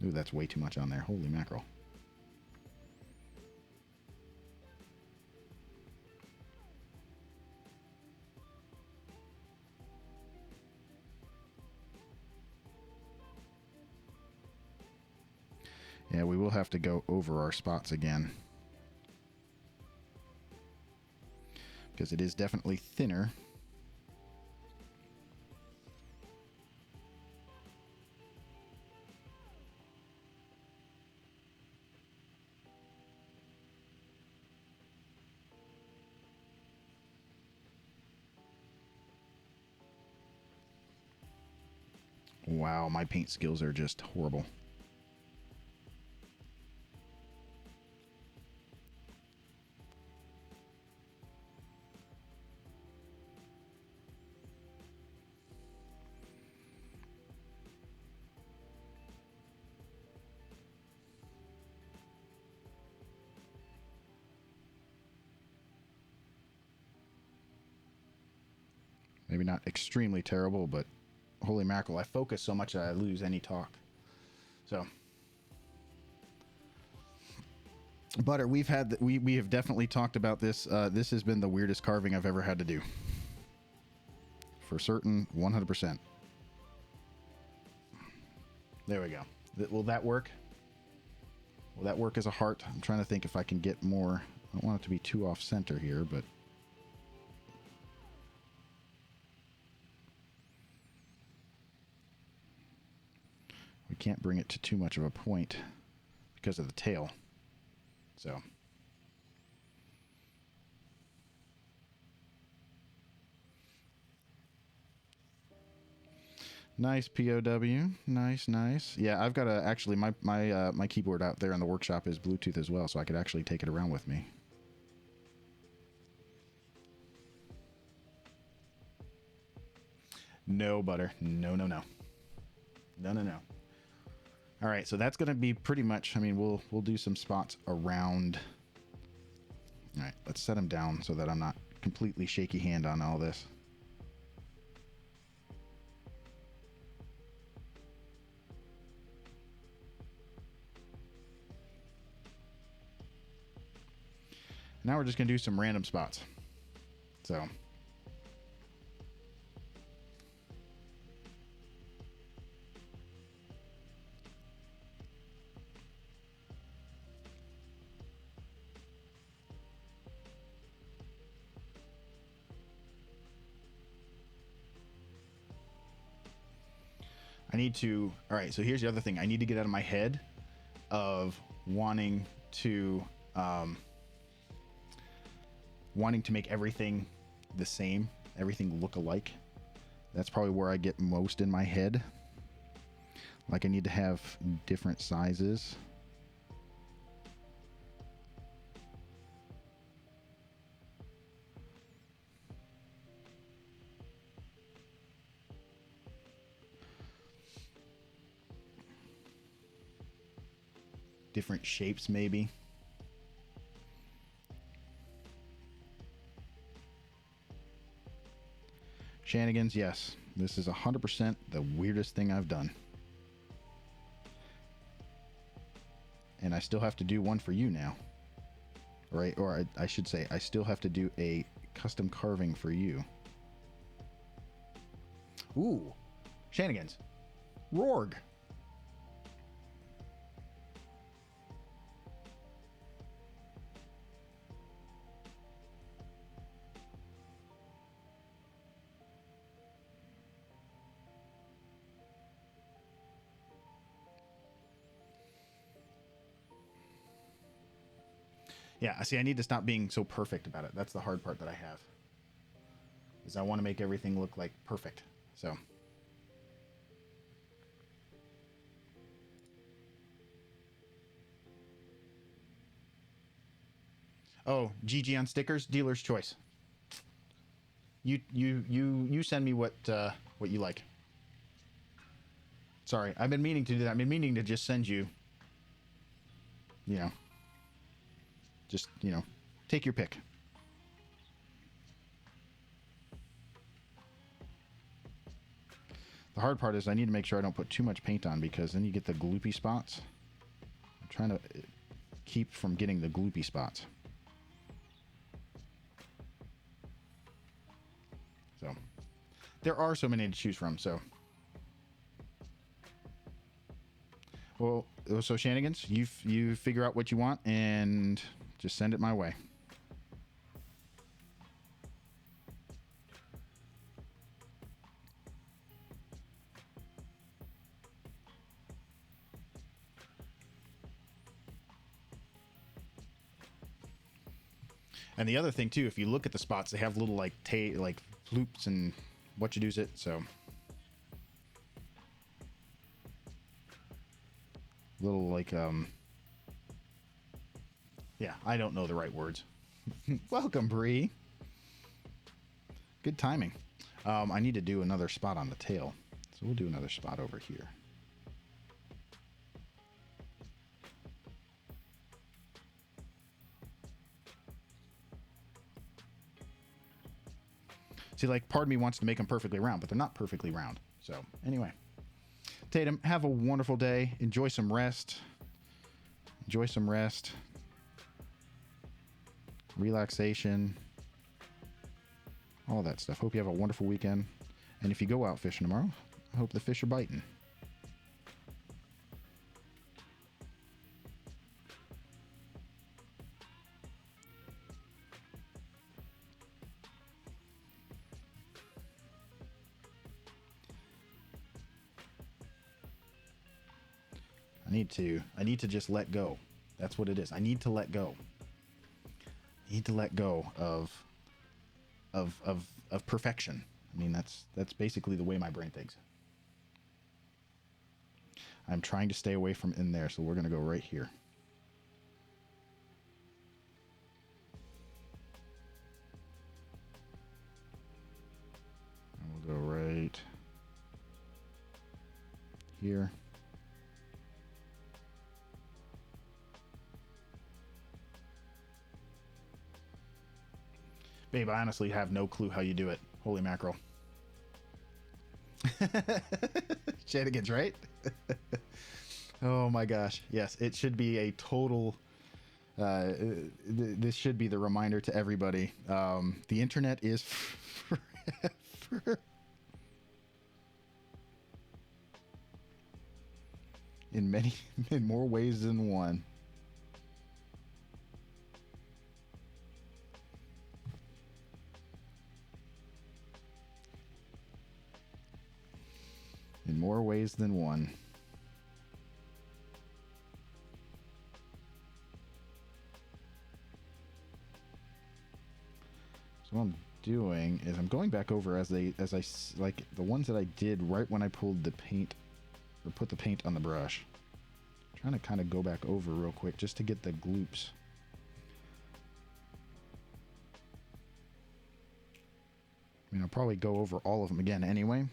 Ooh, that's way too much on there. Holy mackerel. Yeah, we will have to go over our spots again, because it is definitely thinner. Wow, my paint skills are just horrible. Maybe not extremely terrible, but holy mackerel, I focus so much that I lose any talk. So, Butter, we have definitely talked about this. This has been the weirdest carving I've ever had to do. For certain, 100%. There we go. Will that work? Will that work as a heart? I'm trying to think if I can get more. I don't want it to be too off center here, but... we can't bring it to too much of a point because of the tail. So... nice, POW. Nice, nice. Yeah, I've got a... actually, my keyboard out there in the workshop is Bluetooth as well, so I could actually take it around with me. No, Butter. No, no, no. No, no, no. All right, so that's going to be pretty much... I mean, we'll do some spots around... All right, let's set them down so that I'm not completely shaky hand on all this. Now we're just going to do some random spots. So... I need to... all right, so here's the other thing. I need to get out of my head of wanting to make everything the same, everything look alike. That's probably where I get most in my head. Like, I need to have different sizes. Different shapes, maybe. Shenanigans, yes. This is 100% the weirdest thing I've done. And I still have to do one for you now. Right? Or I should say, I still have to do a custom carving for you. Ooh. Shenanigans. Rorg. Yeah, see, I need to stop being so perfect about it. That's the hard part that I have. Is I want to make everything look like perfect. So. Oh, GG on stickers, dealer's choice. You send me what you like. Sorry, I've been meaning to do that. I've been meaning to just send you, you know, just, you know, take your pick. The hard part is I need to make sure I don't put too much paint on, because then you get the gloopy spots. I'm trying to keep from getting the gloopy spots. So there are so many to choose from. So, well, so Shenanigans, you figure out what you want and just send it my way. And the other thing too, if you look at the spots, they have little like floops and what you do's it. So little like yeah, I don't know the right words. Welcome, Bree. Good timing. I need to do another spot on the tail, so we'll do another spot over here. See, like, part of me wants to make them perfectly round, but they're not perfectly round. So, anyway. Tatum, have a wonderful day. Enjoy some rest. Enjoy some rest. Relaxation. All that stuff. Hope you have a wonderful weekend. And if you go out fishing tomorrow, I hope the fish are biting. I need to just let go. That's what it is. I need to let go. I need to let go of perfection. I mean, that's basically the way my brain thinks. I'm trying to stay away from in there, so we're going to go right here. And we'll go right here. Babe, I honestly have no clue how you do it. Holy mackerel. Shenanigans, right? Oh my gosh. Yes, it should be a total... this should be the reminder to everybody. The internet is forever. In more ways than one. In more ways than one. So what I'm doing is I'm going back over as I like the ones that I did right when I pulled the paint or put the paint on the brush. I'm trying to kind of go back over real quick just to get the gloops. I mean, I'll probably go over all of them again anyway.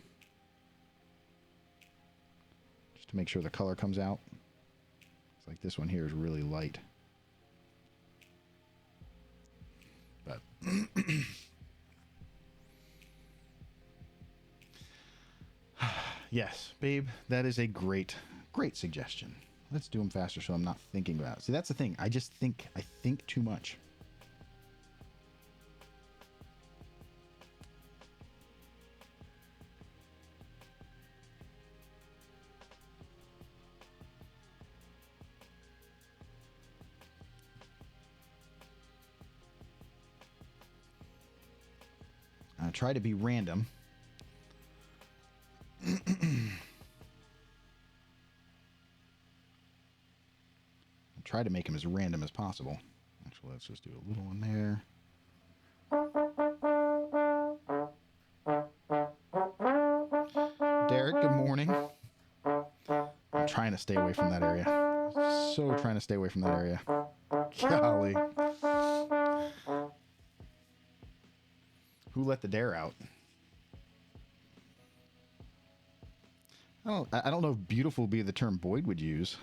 To make sure the color comes out. It's like this one here is really light. But Yes, babe, that is a great, great suggestion. Let's do them faster so I'm not thinking about it. See, that's the thing. I think too much. I try to be random. Try to make them as random as possible. Actually, let's just do a little one there. Derek, good morning. I'm trying to stay away from that area. So trying to stay away from that area. Golly. Who let the dare out? I don't know if beautiful would be the term Boyd would use.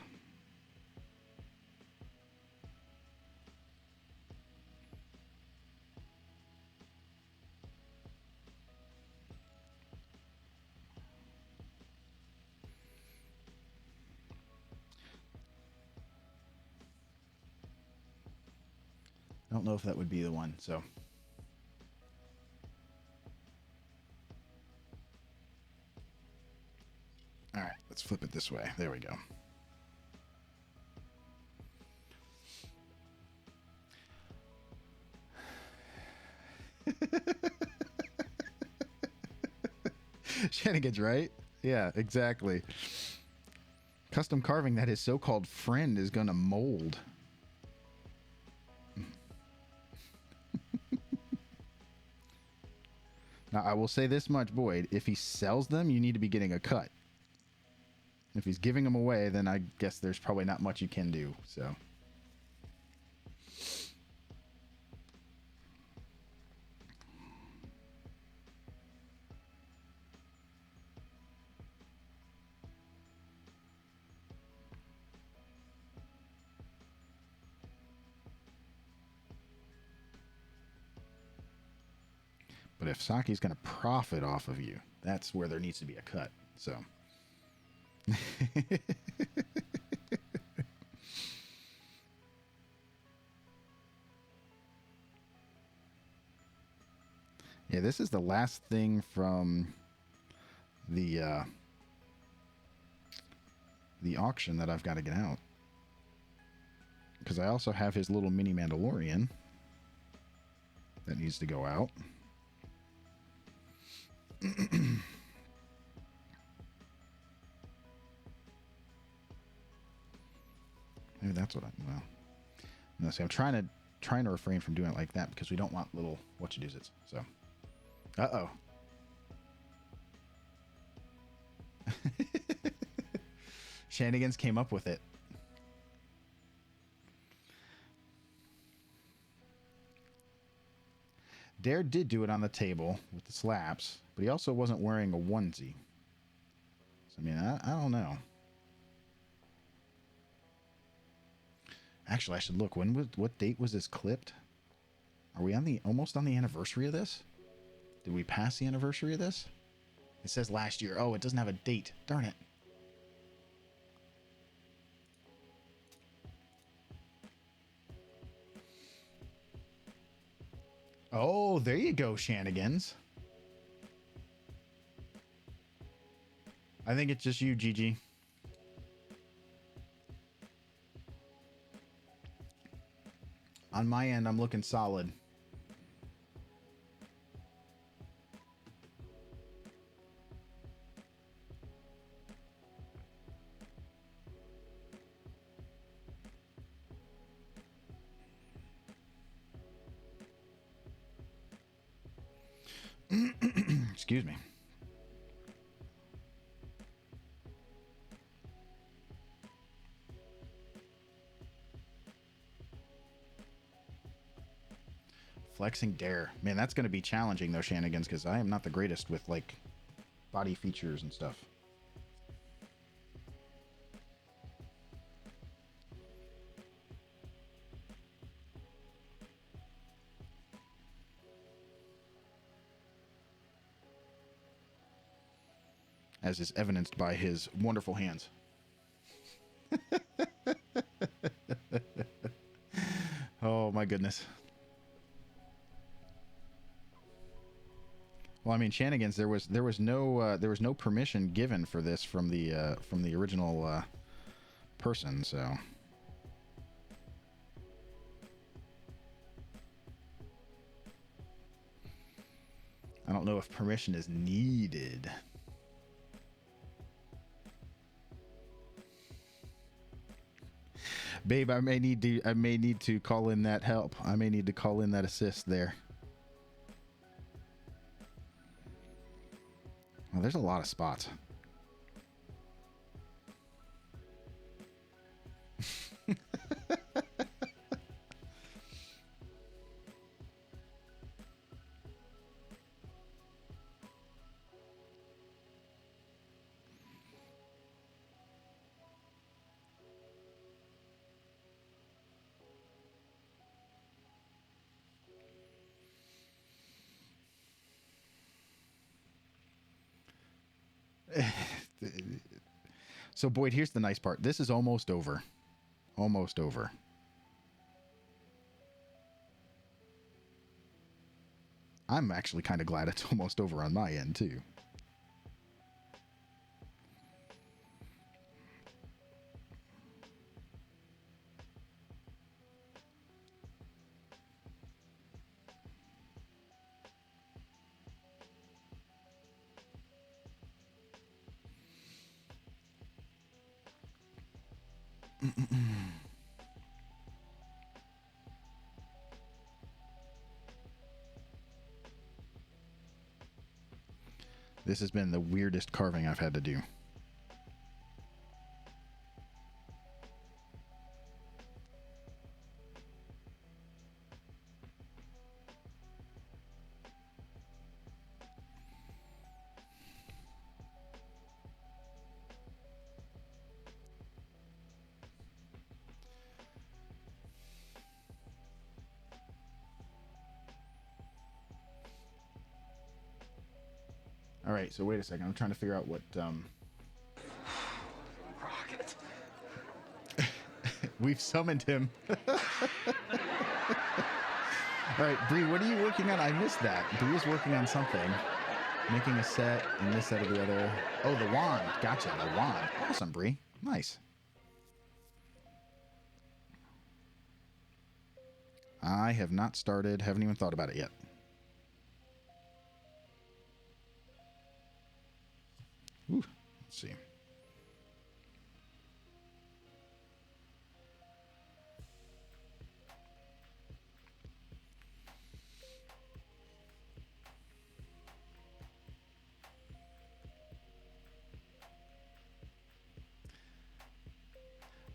I don't know if that would be the one, so. All right, let's flip it this way. There we go. Shenanigans, right? Yeah, exactly. Custom carving that his so-called friend is going to mold. Now, I will say this much, Boyd. If he sells them, you need to be getting a cut. If he's giving them away, then I guess there's probably not much you can do, so. But if Saki's going to profit off of you, that's where there needs to be a cut. So. Yeah, this is the last thing from the auction that I've got to get out. Because I also have his little mini Mandalorian that needs to go out. Maybe that's what well. No, see, I'm trying to refrain from doing it like that because we don't want little whatchadoozits. So, uh-oh. Shenanigans came up with it. Dare did do it on the table with the slaps, but he also wasn't wearing a onesie. So, I mean, I don't know. Actually, I should look. What date was this clipped? Are we on almost on the anniversary of this? Did we pass the anniversary of this? It says last year. Oh, it doesn't have a date. Darn it. Oh, there you go, Shenanigans. I think it's just you, Gigi. On my end, I'm looking solid. Excuse me. Flexing Dare. Man, that's going to be challenging, though, Shenanigans, because I am not the greatest with, like, body features and stuff. as is evidenced by his wonderful hands. Oh my goodness. Well, I mean, Shenanigans. There was no permission given for this from the original person. So I don't know if permission is needed. Babe, I may need to call in that help. I may need to call in that assist there. Well, there's a lot of spots. So, Boyd, here's the nice part. This is almost over. Almost over. I'm actually kind of glad it's almost over on my end, too. This has been the weirdest carving I've had to do. All right, so wait a second. I'm trying to figure out what Rocket. we've summoned him. All right, Bree, what are you working on? I missed that. Bree is working on something. Making a set and this set of the other. Oh, the wand. Gotcha, the wand. Awesome, Bree. Nice. I have not started. Haven't even thought about it yet. Ooh, let's see.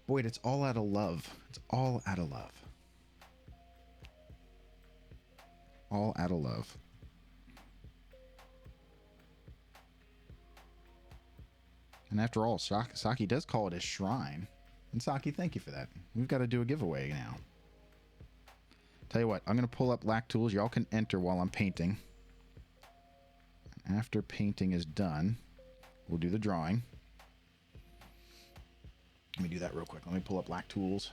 Boyd, it's all out of love. It's all out of love. All out of love. And after all, Saki does call it his shrine. And Saki, thank you for that. We've got to do a giveaway now. Tell you what, I'm going to pull up Lack Tools. Y'all can enter while I'm painting. After painting is done, we'll do the drawing. Let me do that real quick. Let me pull up Lack Tools.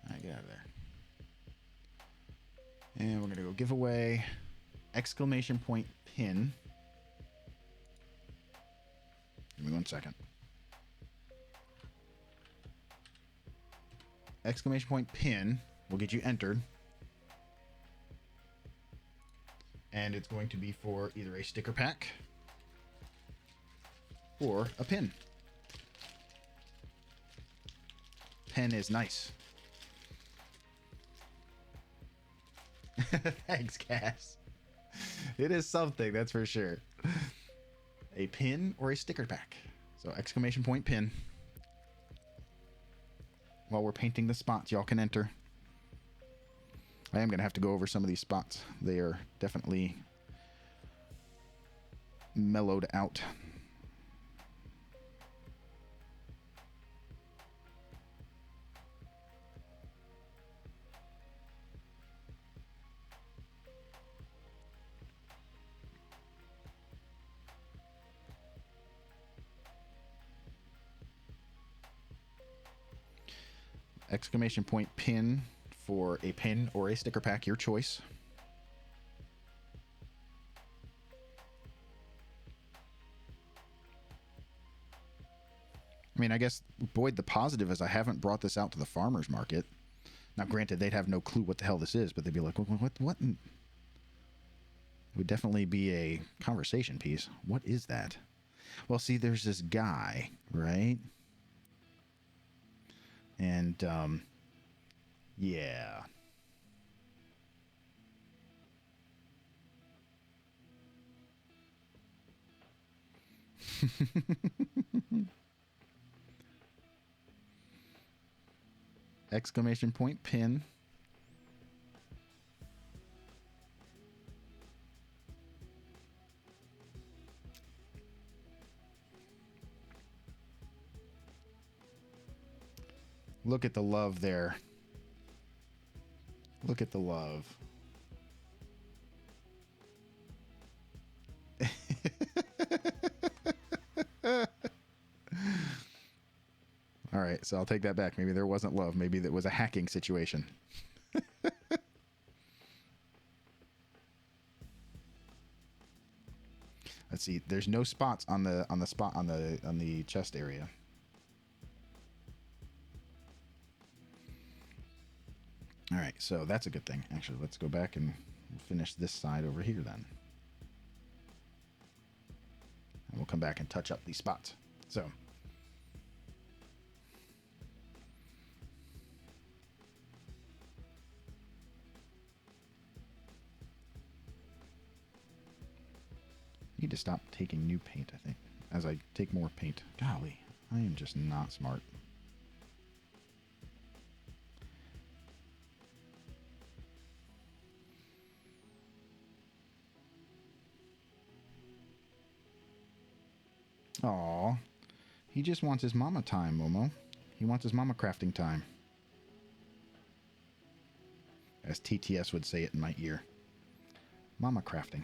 All right, get out of there. And we're going to go giveaway, exclamation point pin. Give me 1 second. Exclamation point pin will get you entered. And it's going to be for either a sticker pack or a pin. Pen is nice. Thanks, Cass. It is something, that's for sure. A pin or a sticker pack. So exclamation point pin. While we're painting the spots, y'all can enter. I am going to have to go over some of these spots. They are definitely mellowed out. Exclamation point pin for a pin or a sticker pack, your choice. I mean, I guess, Boyd, the positive is I haven't brought this out to the farmer's market. Now, granted, they'd have no clue what the hell this is, but they'd be like, what? It would definitely be a conversation piece. What is that? Well, see, there's this guy, right? And, yeah. Exclamation point pin. Look at the love there. Look at the love. All right, so I'll take that back. Maybe there wasn't love. Maybe that was a hacking situation. Let's see. There's no spots on the chest area. All right, so that's a good thing. Actually, let's go back and finish this side over here then. And we'll come back and touch up these spots. So, I need to stop taking new paint, I think, as I take more paint. Golly, I am just not smart. Aw, he just wants his mama time, Momo. He wants his mama crafting time. As TTS would say it in my ear. Mama crafting.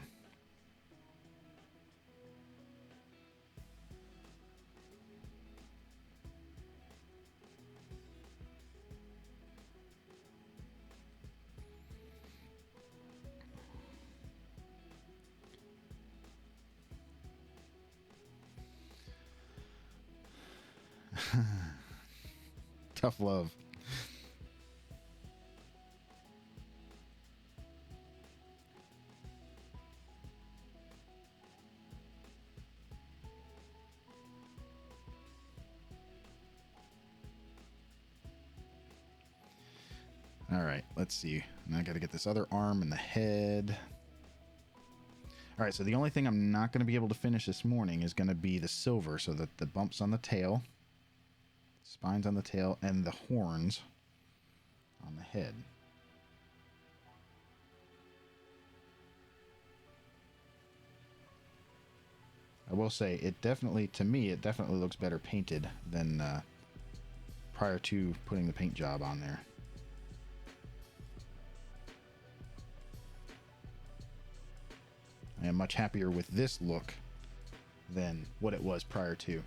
Tough love. All right, let's see. Now I got to get this other arm and the head. All right, so the only thing I'm not going to be able to finish this morning is going to be the silver, so that the bumps on the tail, spines on the tail, and the horns on the head. I will say, it definitely, to me, it definitely looks better painted than prior to putting the paint job on there. I am much happier with this look than what it was prior to.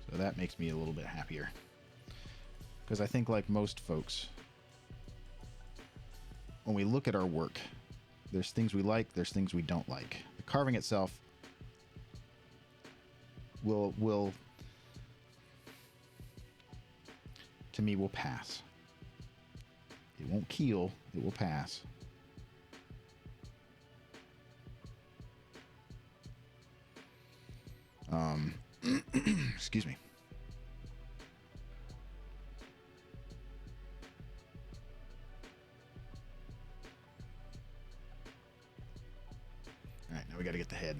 So that makes me a little bit happier. Because I think, like most folks, when we look at our work, there's things we like, there's things we don't like. The carving itself will to me will pass. It won't kill, it will pass. Excuse me. All right, now we got to get the head.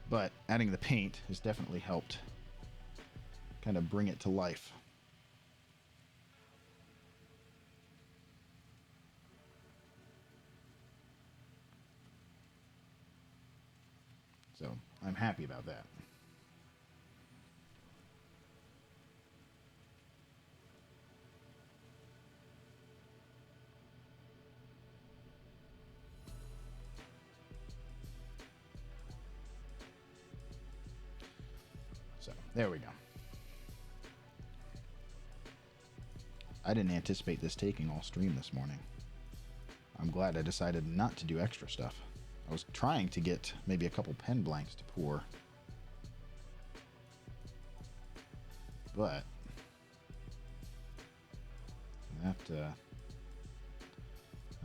But adding the paint has definitely helped kind of bring it to life. So I'm happy about that. So there we go. I didn't anticipate this taking all stream this morning. I'm glad I decided not to do extra stuff. I was trying to get maybe a couple pen blanks to pour. But that,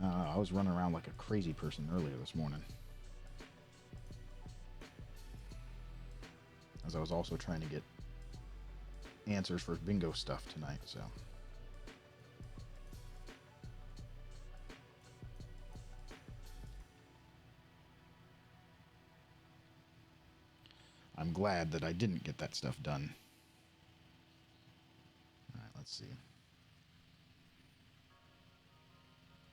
I was running around like a crazy person earlier this morning. As I was also trying to get answers for bingo stuff tonight, so. I'm glad that I didn't get that stuff done. All right, let's see.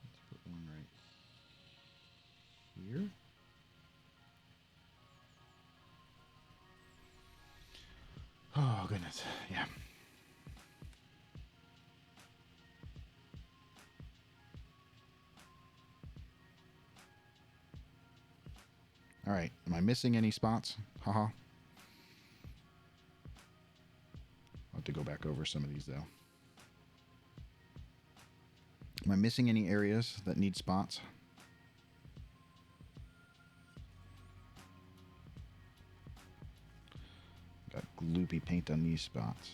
Let's put one right here. Oh, goodness. Yeah. All right. Am I missing any spots? Haha. I'll have to go back over some of these, though. Am I missing any areas that need spots? Got gloopy paint on these spots.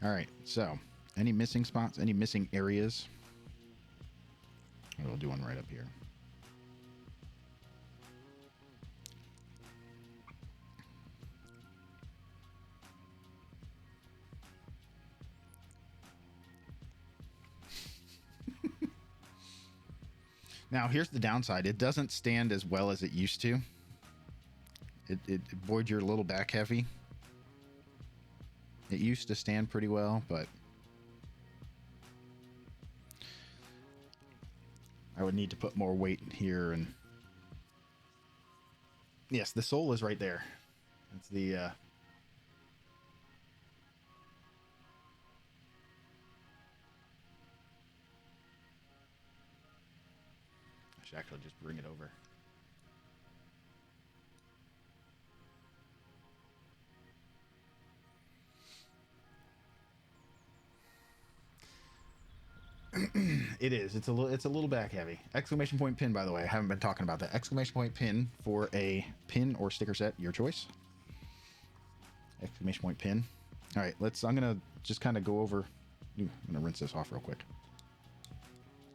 All right, so any missing spots, any missing areas? We'll do one right up here. Now, here's the downside. It doesn't stand as well as it used to. Boyd, you're a little back heavy. It used to stand pretty well, but I would need to put more weight here. And yes, the sole is right there. It's the I should actually just bring it over. It is. It's a little back heavy. Exclamation point pin, by the way. I haven't been talking about that. Exclamation point pin for a pin or sticker set, your choice. Exclamation point pin. All right, I'm gonna just kind of go over. I'm gonna rinse this off real quick,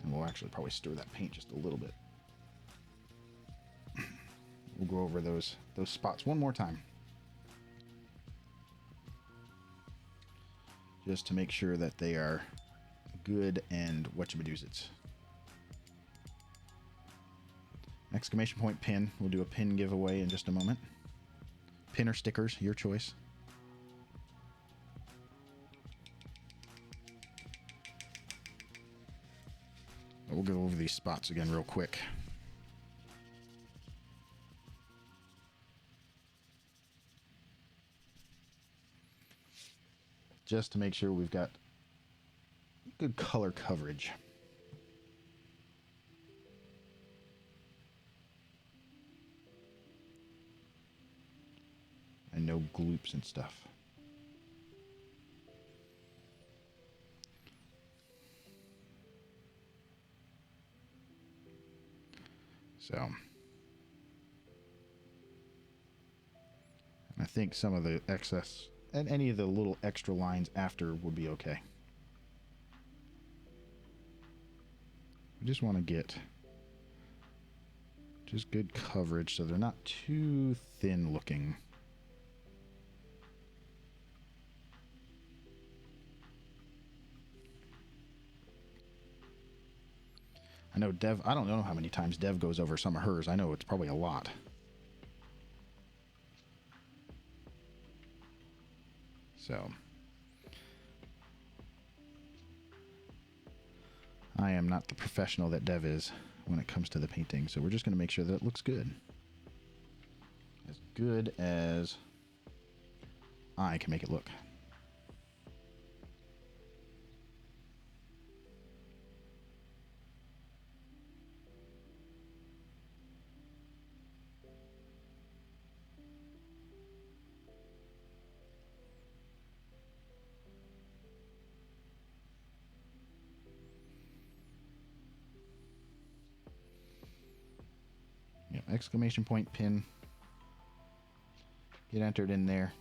and we'll actually probably stir that paint just a little bit. We'll go over those spots one more time, just to make sure that they are good and whatchamadoozits. Exclamation point pin. We'll do a pin giveaway in just a moment. Pin or stickers, your choice. We'll go over these spots again real quick. Just to make sure we've got good color coverage. And no gloops and stuff. So, and I think some of the excess and any of the little extra lines after would be okay. We just want to get just good coverage so they're not too thin looking. I know Dev, I don't know how many times Dev goes over some of hers. I know it's probably a lot. So I am not the professional that Dev is when it comes to the painting, so we're just going to make sure that it looks good. As good as I can make it look. Yep, exclamation point pin. Get entered in there.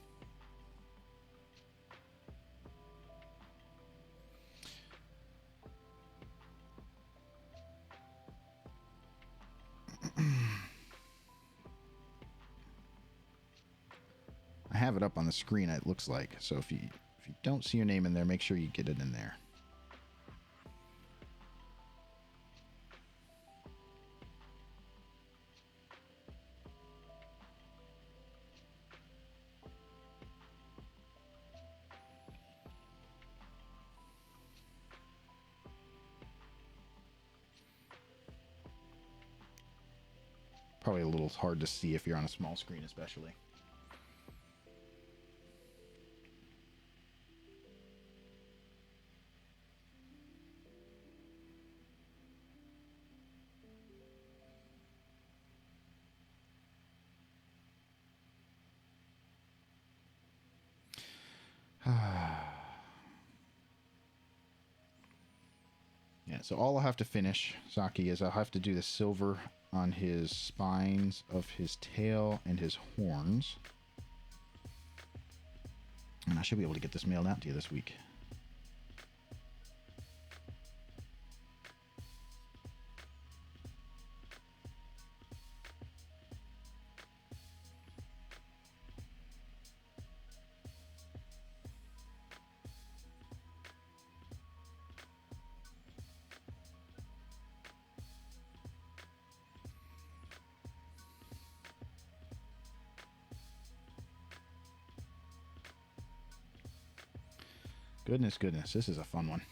I have it up on the screen, it looks like. So if you don't see your name in there, make sure you get it in there. Probably a little hard to see if you're on a small screen, especially. Yeah, so all I'll have to finish, Saki, is I'll have to do the silver on his spines of his tail and his horns. And I should be able to get this mailed out to you this week. Goodness, goodness, this is a fun one.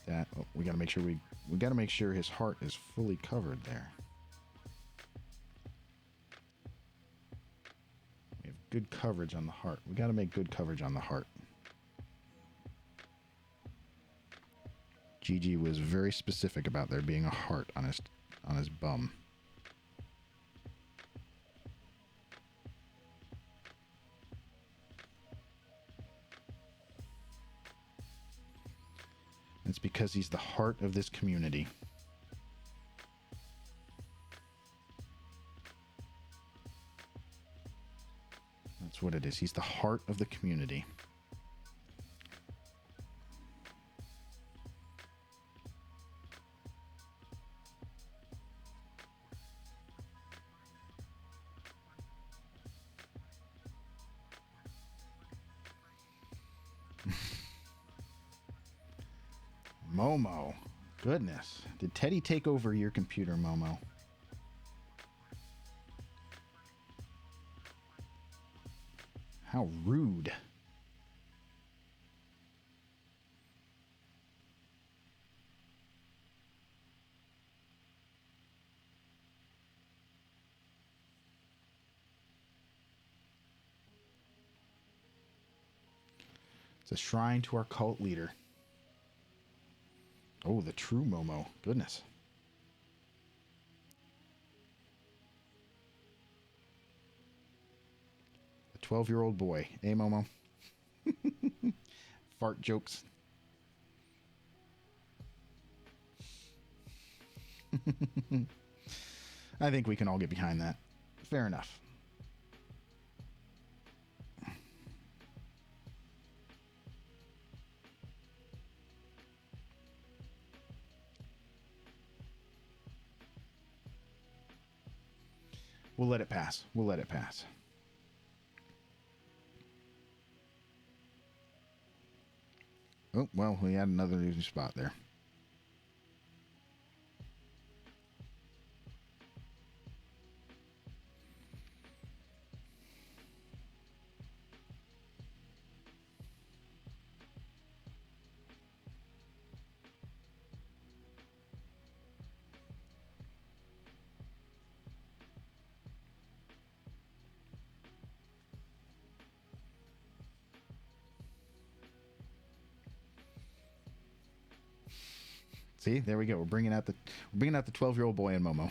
That we got to make sure we got to make sure his heart is fully covered there. We have good coverage on the heart. We got to make good coverage on the heart. Gigi was very specific about there being a heart on his bum. It's because he's the heart of this community. That's what it is. He's the heart of the community. Momo. Goodness. Did Teddy take over your computer, Momo? How rude. It's a shrine to our cult leader. Oh, the true Momo. Goodness. A 12-year-old boy. Hey, Momo. Fart jokes. I think we can all get behind that. Fair enough. We'll let it pass. We'll let it pass. Oh, well, we had another losing spot there. See, there we go. We're bringing out the 12-year-old boy in Momo.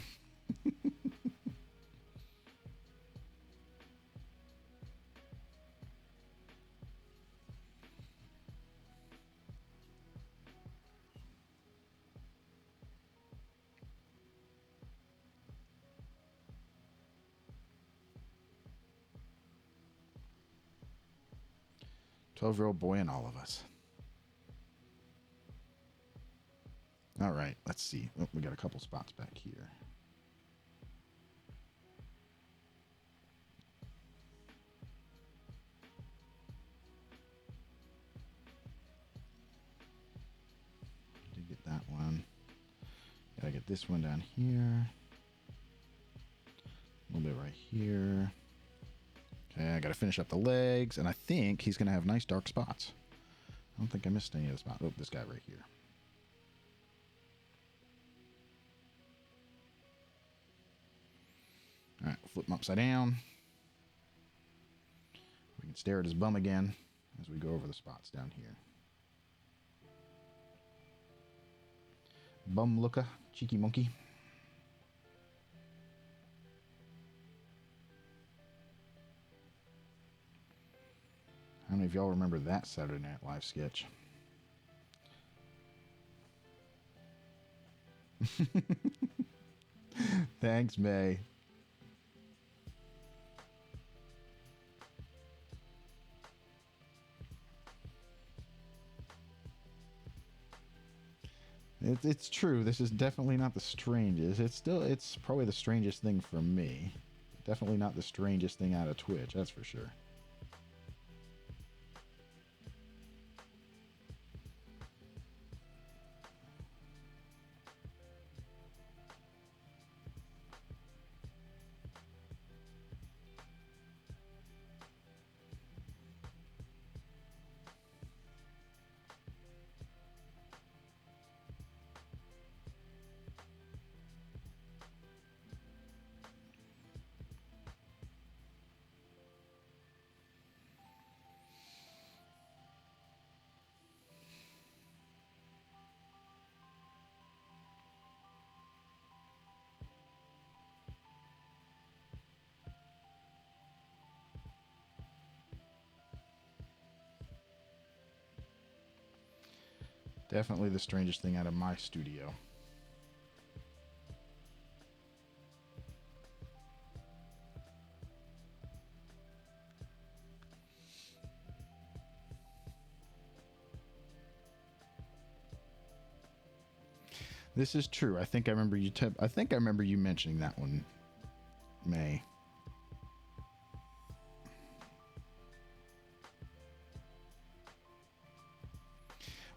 12-year-old boy in all of us. All right, let's see. Oh, we got a couple spots back here. Did get that one. Gotta get this one down here. A little bit right here. Okay, I gotta finish up the legs, and I think he's gonna have nice dark spots. I don't think I missed any of the spots. Oh, this guy right here. All right, flip him upside down. We can stare at his bum again as we go over the spots down here. Bum looker, cheeky monkey. How many of y'all remember that Saturday Night Live sketch? Thanks, May. It's true. This is definitely not the strangest. It's probably the strangest thing for me. Definitely not the strangest thing out of Twitch, that's for sure. Definitely the strangest thing out of my studio. This is true. I think I remember you mentioning that one, May.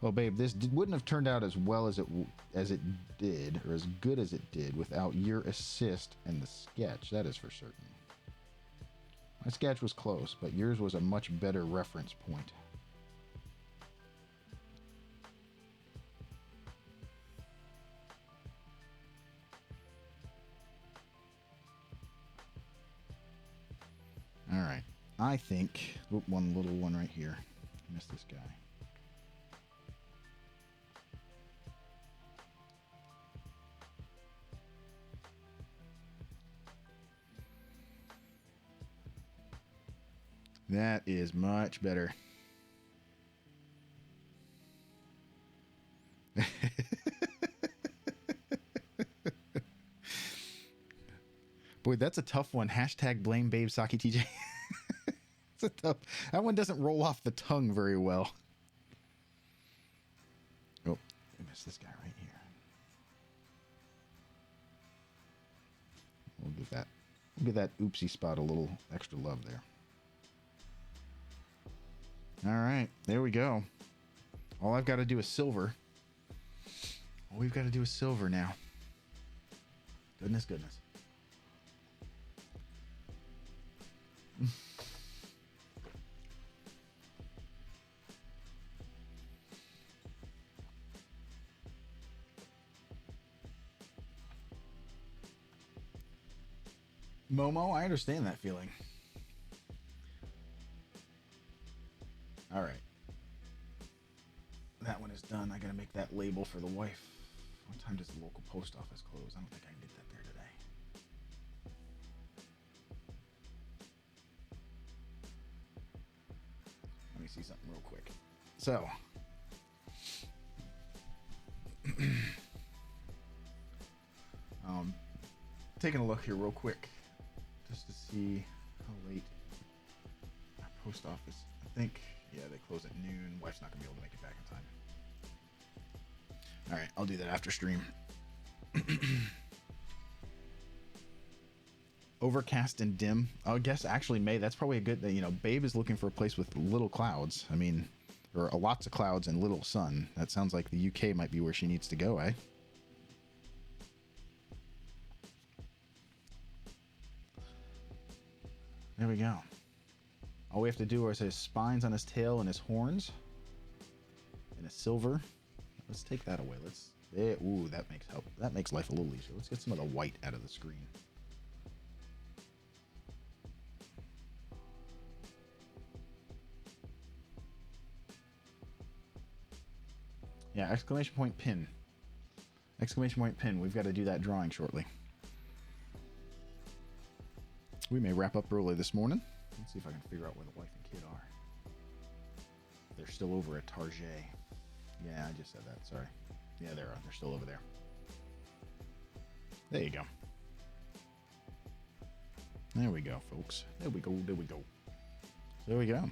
Well, babe, this wouldn't have turned out as well as it did, or as good as it did, without your assist and the sketch. That is for certain. My sketch was close, but yours was a much better reference point. All right. I think... Oh, one little one right here. Missed this guy. That is much better. Boy, that's a tough one. Hashtag blame babe Saki TJ. It's a tough. That one doesn't roll off the tongue very well. Oh, I missed this guy right here. We'll give that oopsie spot a little extra love there. All right, there we go. All I've got to do is silver. All we've got to do is silver now. Goodness, goodness. Momo, I understand that feeling. All right. That one is done. I gotta make that label for the wife. What time does the local post office close? I don't think I can get that there today. Let me see something real quick. So, taking a look here real quick, just to see how late our post office. I think, yeah, they close at noon. Wife's not gonna be able to make it back in time. All right, I'll do that after stream. Overcast and dim. I guess actually, May, that's probably a good. You know, Babe is looking for a place with little clouds. I mean, or lots of clouds and little sun. That sounds like the UK might be where she needs to go, eh? There we go. All we have to do is his spines on his tail and his horns. And a silver. Let's take that away. Ooh, that makes help. That makes life a little easier. Let's get some of the white out of the screen. Yeah, exclamation point pin. Exclamation point pin. We've got to do that drawing shortly. We may wrap up early this morning. Let's see if I can figure out where the wife and kid are. They're still over at Target. Yeah, I just said that. Sorry. Yeah, they're still over there. There you go. There we go, folks. There we go. There we go. There we go.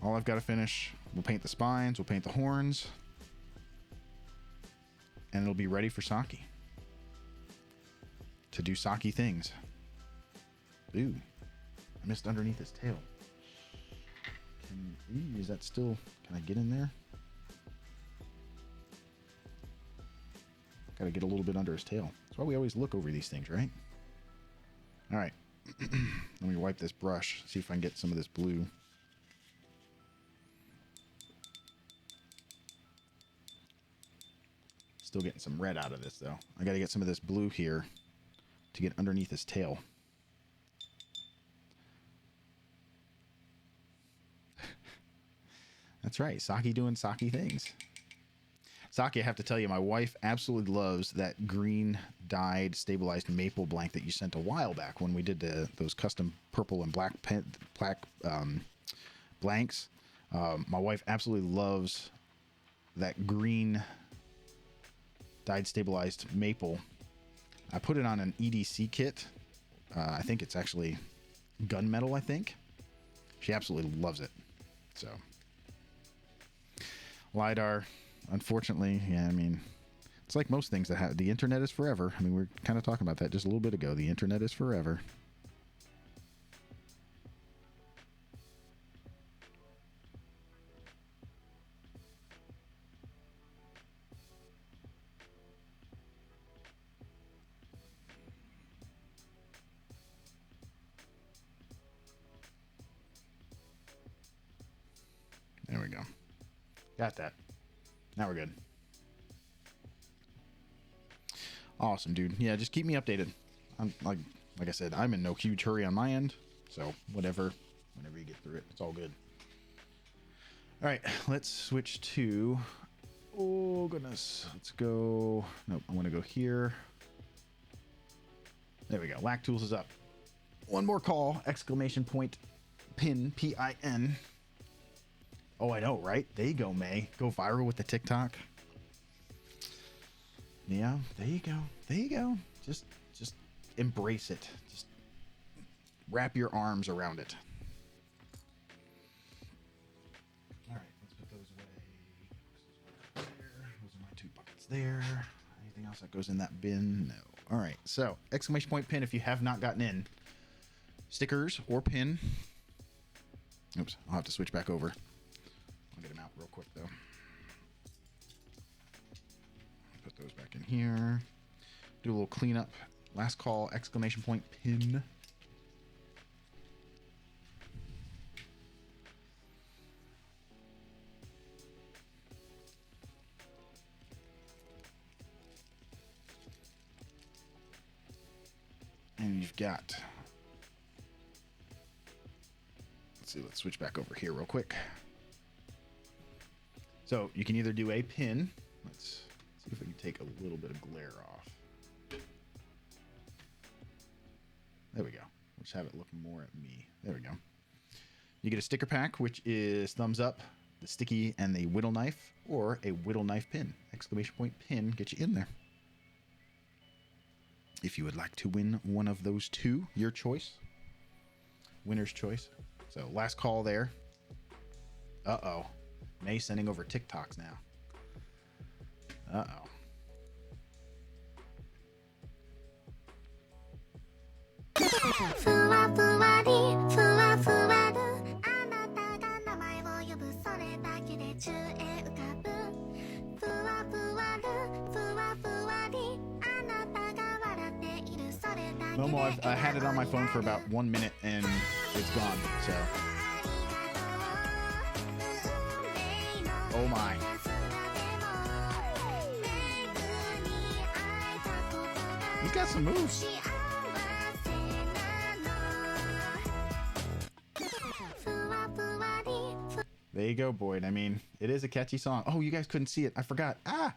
All I've got to finish, we'll paint the spines, we'll paint the horns, and it'll be ready for Saki. To do Saki things. Ooh, I missed underneath his tail. Is that still, can I get in there? Got to get a little bit under his tail. That's why we always look over these things, right? All right. Let me wipe this brush, see if I can get some of this blue. Still getting some red out of this, though. I got to get some of this blue here to get underneath his tail. That's right. Saki doing Saki things. Saki, I have to tell you, my wife absolutely loves that green dyed stabilized maple blank that you sent a while back when we did those custom purple and black blanks. My wife absolutely loves that green dyed stabilized maple. I put it on an EDC kit. I think it's actually gunmetal, I think. She absolutely loves it. So LiDAR, unfortunately, yeah, I mean, it's like most things that have, the internet is forever. I mean, we are kind of talking about that just a little bit ago. The internet is forever. There we go. Got that. Now we're good. Awesome, dude. Yeah, just keep me updated. I'm like I said, I'm in no huge hurry on my end, so whenever you get through it, it's all good. All right, let's switch to. Oh goodness, let's go. Nope, I want to go here. There we go. Lack Tools is up. One more call! Exclamation point. Pin. PIN. Oh, I know, right? There you go, May. Go viral with the TikTok. Yeah, there you go. There you go. Just embrace it. Just wrap your arms around it. All right, let's put those away. Those are my two buckets there. Anything else that goes in that bin? No. All right, so exclamation point pin if you have not gotten in. Stickers or pin. Oops, I'll have to switch back over. I'll get them out. real quick though. Put those back in here. Do a little cleanup. Last call, exclamation point, pin. And you've got, let's see, let's switch back over here real quick. So you can either do a pin. Let's see if we can take a little bit of glare off. There we go. Let's have it look more at me. There we go. You get a sticker pack, which is thumbs up, the sticky, and the whittle knife, or a whittle knife pin. Exclamation point pin, get you in there. If you would like to win one of those two, your choice. Winner's choice. So last call there. Uh-oh. May sending over TikToks now. Uh-oh. Momo, I had it on my phone for about 1 minute and it's gone, so. Oh my. He's got some moves. There you go, Boyd. I mean, it is a catchy song. Oh, you guys couldn't see it. I forgot. Ah!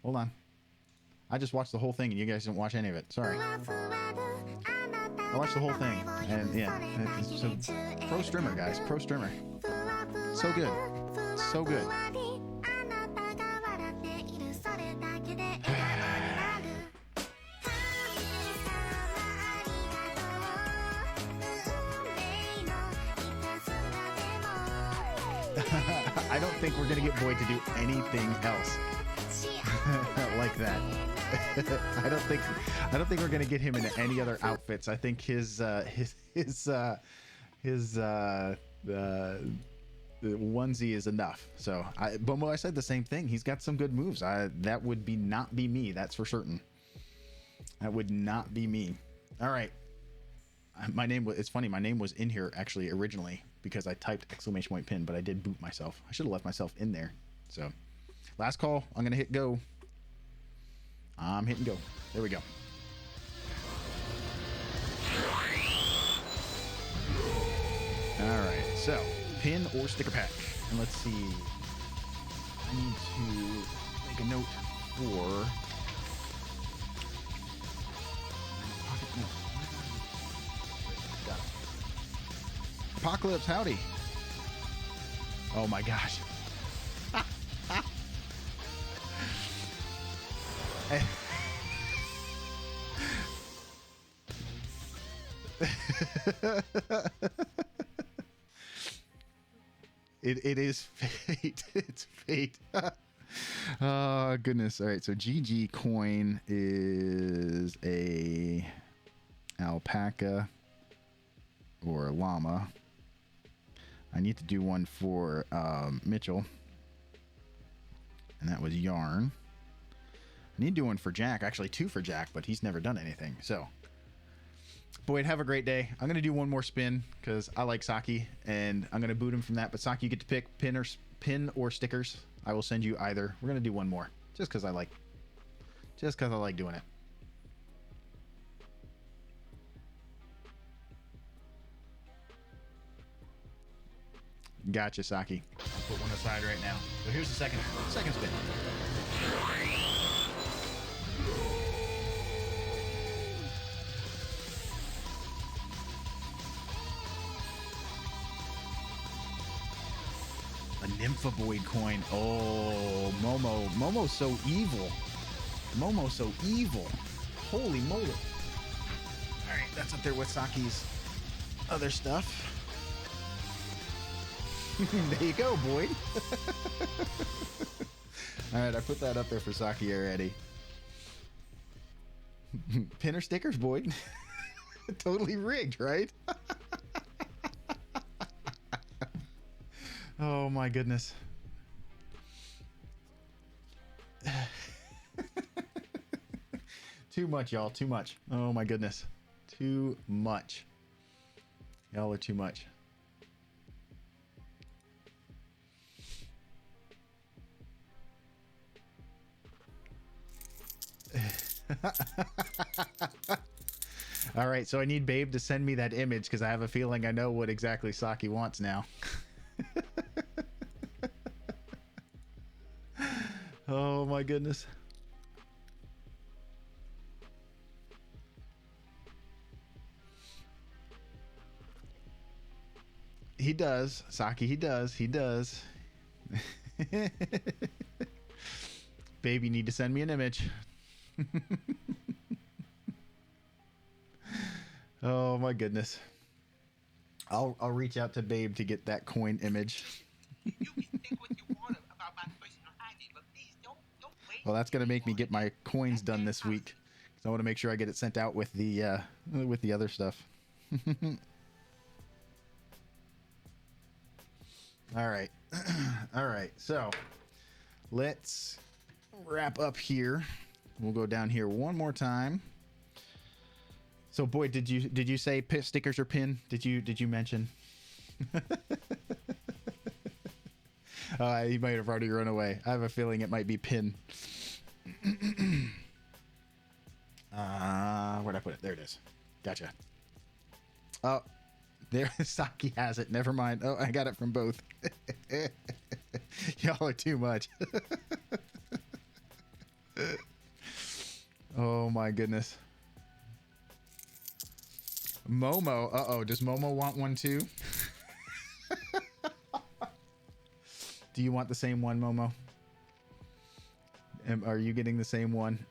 Hold on. I just watched the whole thing and you guys didn't watch any of it. Sorry. I watched the whole thing. And yeah. So, pro streamer, guys. Pro streamer. So good. So good. I don't think we're gonna get Boyd to do anything else like that. I don't think we're gonna get him into any other outfits. I think his onesie is enough. So, Bomo, I said the same thing. He's got some good moves. That would not be me. That's for certain. That would not be me. All right. It's funny. My name was in here actually originally because I typed exclamation point pin, but I did boot myself. I should have left myself in there. So, last call. I'm gonna hit go. I'm hitting go. There we go. All right. So, pin or sticker pack. And let's see. I need to make a note for. Got it. Apocalypse, howdy. Oh my gosh. It is fate. It's fate. Oh goodness. All right, so GG coin is a alpaca or a llama. I need to do one for Mitchell, and that was yarn. I need to do one for Jack, actually 2 for Jack, but he's never done anything. So, Boyd, have a great day. I'm gonna do one more spin because I like Saki, and I'm gonna boot him from that. But Saki, you get to pick pin or stickers. I will send you either. We're gonna do one more just because I like doing it. Gotcha, Saki. I'll put one aside right now. So here's the second spin. A Nymphoboid coin. Oh, Momo. Momo's so evil. Momo's so evil. Holy moly. All right, that's up there with Saki's other stuff. There you go, Boyd. All right, I put that up there for Saki already. Pin or stickers, Boyd? Totally rigged, right? Oh my goodness. Too much, y'all. Too much. Oh my goodness. Too much. Y'all are too much. All right, so I need Babe to send me that image because I have a feeling I know what exactly Saki wants now. Oh my goodness. He does, Saki, he does. Babe, you need to send me an image. Oh my goodness. I'll reach out to Babe to get that coin image. You can think what you want about my personal hygiene, but please don't wait. Well, that's gonna make me get my coins done this week. So I want to make sure I get it sent out with the other stuff. All right. All right. So let's wrap up here. We'll go down here one more time. So, Boyd, did you say stickers or pin? Did you mention? He might have already run away. I have a feeling it might be pin. Where'd I put it? There it is. Gotcha. Oh, there. Saki has it. Never mind. Oh, I got it from both. Y'all are too much. Oh my goodness. Momo. Uh-oh. Does Momo want one too? Do you want the same one, Momo? Are you getting the same one?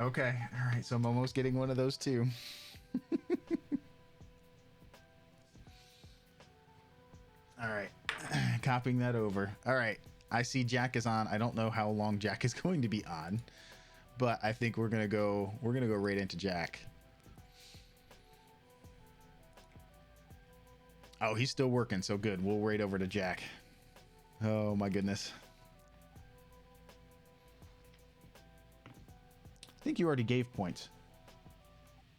Okay. All right. So Momo's getting one of those too. All right. Copying that over. All right. I see Jack is on. I don't know how long Jack is going to be on, but I think we're going to go right into Jack. Oh, he's still working. So good. We'll right over to Jack. Oh my goodness. I think you already gave points.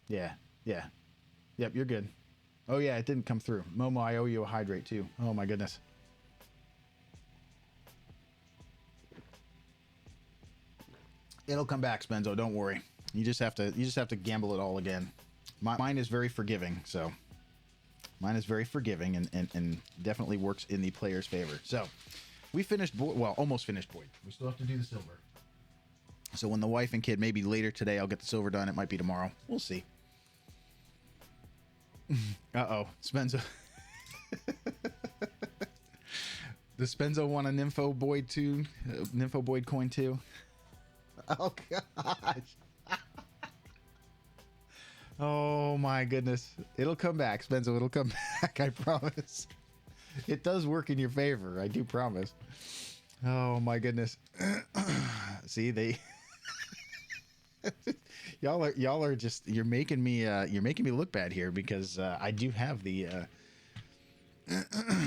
Yeah. Yeah. Yep. You're good. Oh yeah. It didn't come through. Momo, I owe you a hydrate too. Oh my goodness. It'll come back, Spenzo. Don't worry. You just have to gamble it all again. Mine is very forgiving, so mine is very forgiving and definitely works in the player's favor. So we finished well, almost finished Boyd. We still have to do the silver. So when the wife and kid, maybe later today, I'll get the silver done. It might be tomorrow. We'll see. Uh-oh, Spenzo. Does Spenzo want a Nympho Boyd too? Nympho Boyd coin too? Oh gosh. Oh my goodness. It'll come back, Spenzo. It'll come back. I promise. It does work in your favor. I do promise. Oh my goodness. See, they y'all are just you're making me look bad here because I do have the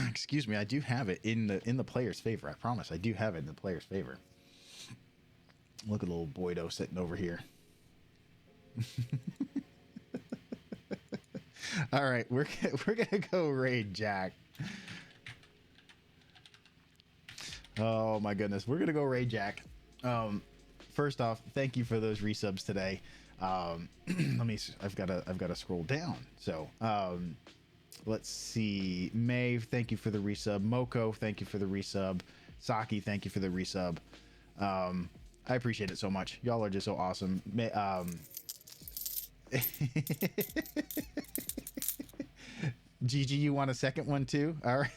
excuse me, I do have it in the player's favor. I promise. I do have it in the player's favor. Look at little Boydo sitting over here. All right, we're gonna go raid Jack. Oh my goodness, we're gonna go raid Jack. First off, thank you for those resubs today. Let me. I've got to scroll down. So let's see. Maeve, thank you for the resub. Moko, thank you for the resub. Saki, thank you for the resub. I appreciate it so much. Y'all are just so awesome. Gigi, you want a second one too? All right.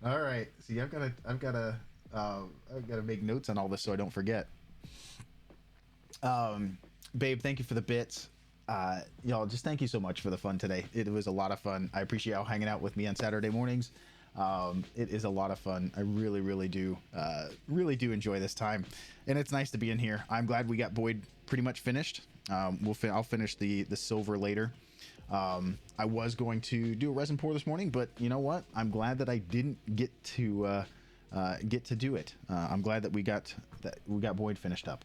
All right. See, I've got to make notes on all this so I don't forget. Babe, thank you for the bits. Y'all, just thank you so much for the fun today. It was a lot of fun. I appreciate y'all hanging out with me on Saturday mornings. It is a lot of fun. I really do enjoy this time, and it's nice to be in here. I'm glad we got Boyd pretty much finished. I'll finish the silver later. I was going to do a resin pour this morning, but you know what? I'm glad that I didn't get to do it. I'm glad that we got Boyd finished up.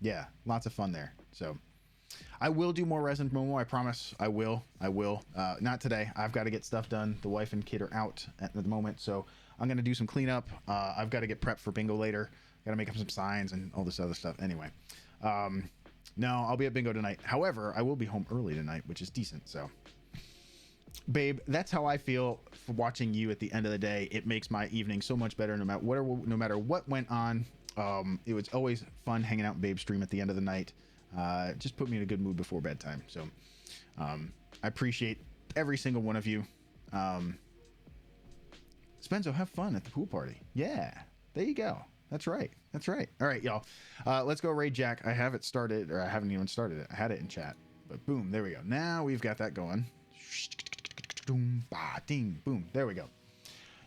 Yeah, lots of fun there. So I will do more resin Momo. I promise. I will. Not today. I've got to get stuff done. The wife and kid are out at the moment, so I'm gonna do some cleanup. I've got to get prepped for bingo later. Got to make up some signs and all this other stuff. Anyway, no, I'll be at bingo tonight. However, I will be home early tonight, which is decent. So, babe, that's how I feel for watching you at the end of the day. It makes my evening so much better, no matter what went on. It was always fun hanging out in Babe's stream at the end of the night. Just put me in a good mood before bedtime. So, I appreciate every single one of you. Spenzo, have fun at the pool party. Yeah, there you go. That's right. All right, y'all. Let's go raid Jack. I have it started, or I haven't even started it. I had it in chat, but boom, there we go. Now we've got that going. Boom, bah, ding, boom. There we go.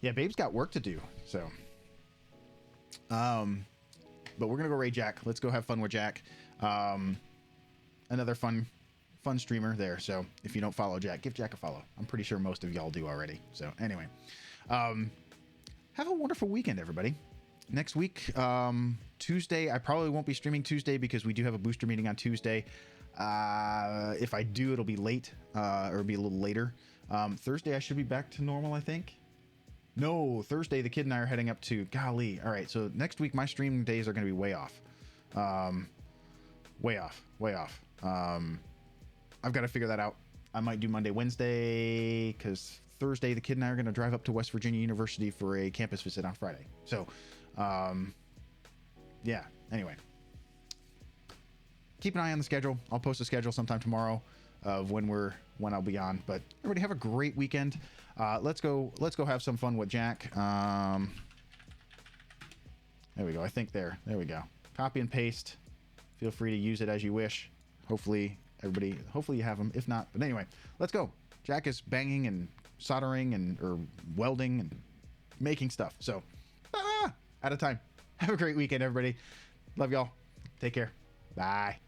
Yeah, Babe's got work to do. So, but we're gonna go raid Jack. Let's go have fun with Jack. Another fun streamer there. So if you don't follow Jack, give Jack a follow. I'm pretty sure most of y'all do already. So anyway, have a wonderful weekend, everybody. Next week, Tuesday, I probably won't be streaming Tuesday because we do have a booster meeting on Tuesday. If I do, it'll be late, or it'll be a little later. Thursday, I should be back to normal, I think. No, Thursday, the kid and I are heading up to, golly. All right, so next week, my streaming days are going to be way off. Way off. I've got to figure that out. I might do Monday, Wednesday, because Thursday, the kid and I are going to drive up to West Virginia University for a campus visit on Friday. So, yeah, anyway. Keep an eye on the schedule. I'll post a schedule sometime tomorrow of when I'll be on. But everybody have a great weekend. Let's go have some fun with Jack. There we go. I think there we go. Copy and paste. Feel free to use it as you wish. Hopefully you have them. If not, but anyway, let's go. Jack is banging and soldering or welding and making stuff. So, out of time. Have a great weekend, everybody. Love y'all. Take care. Bye.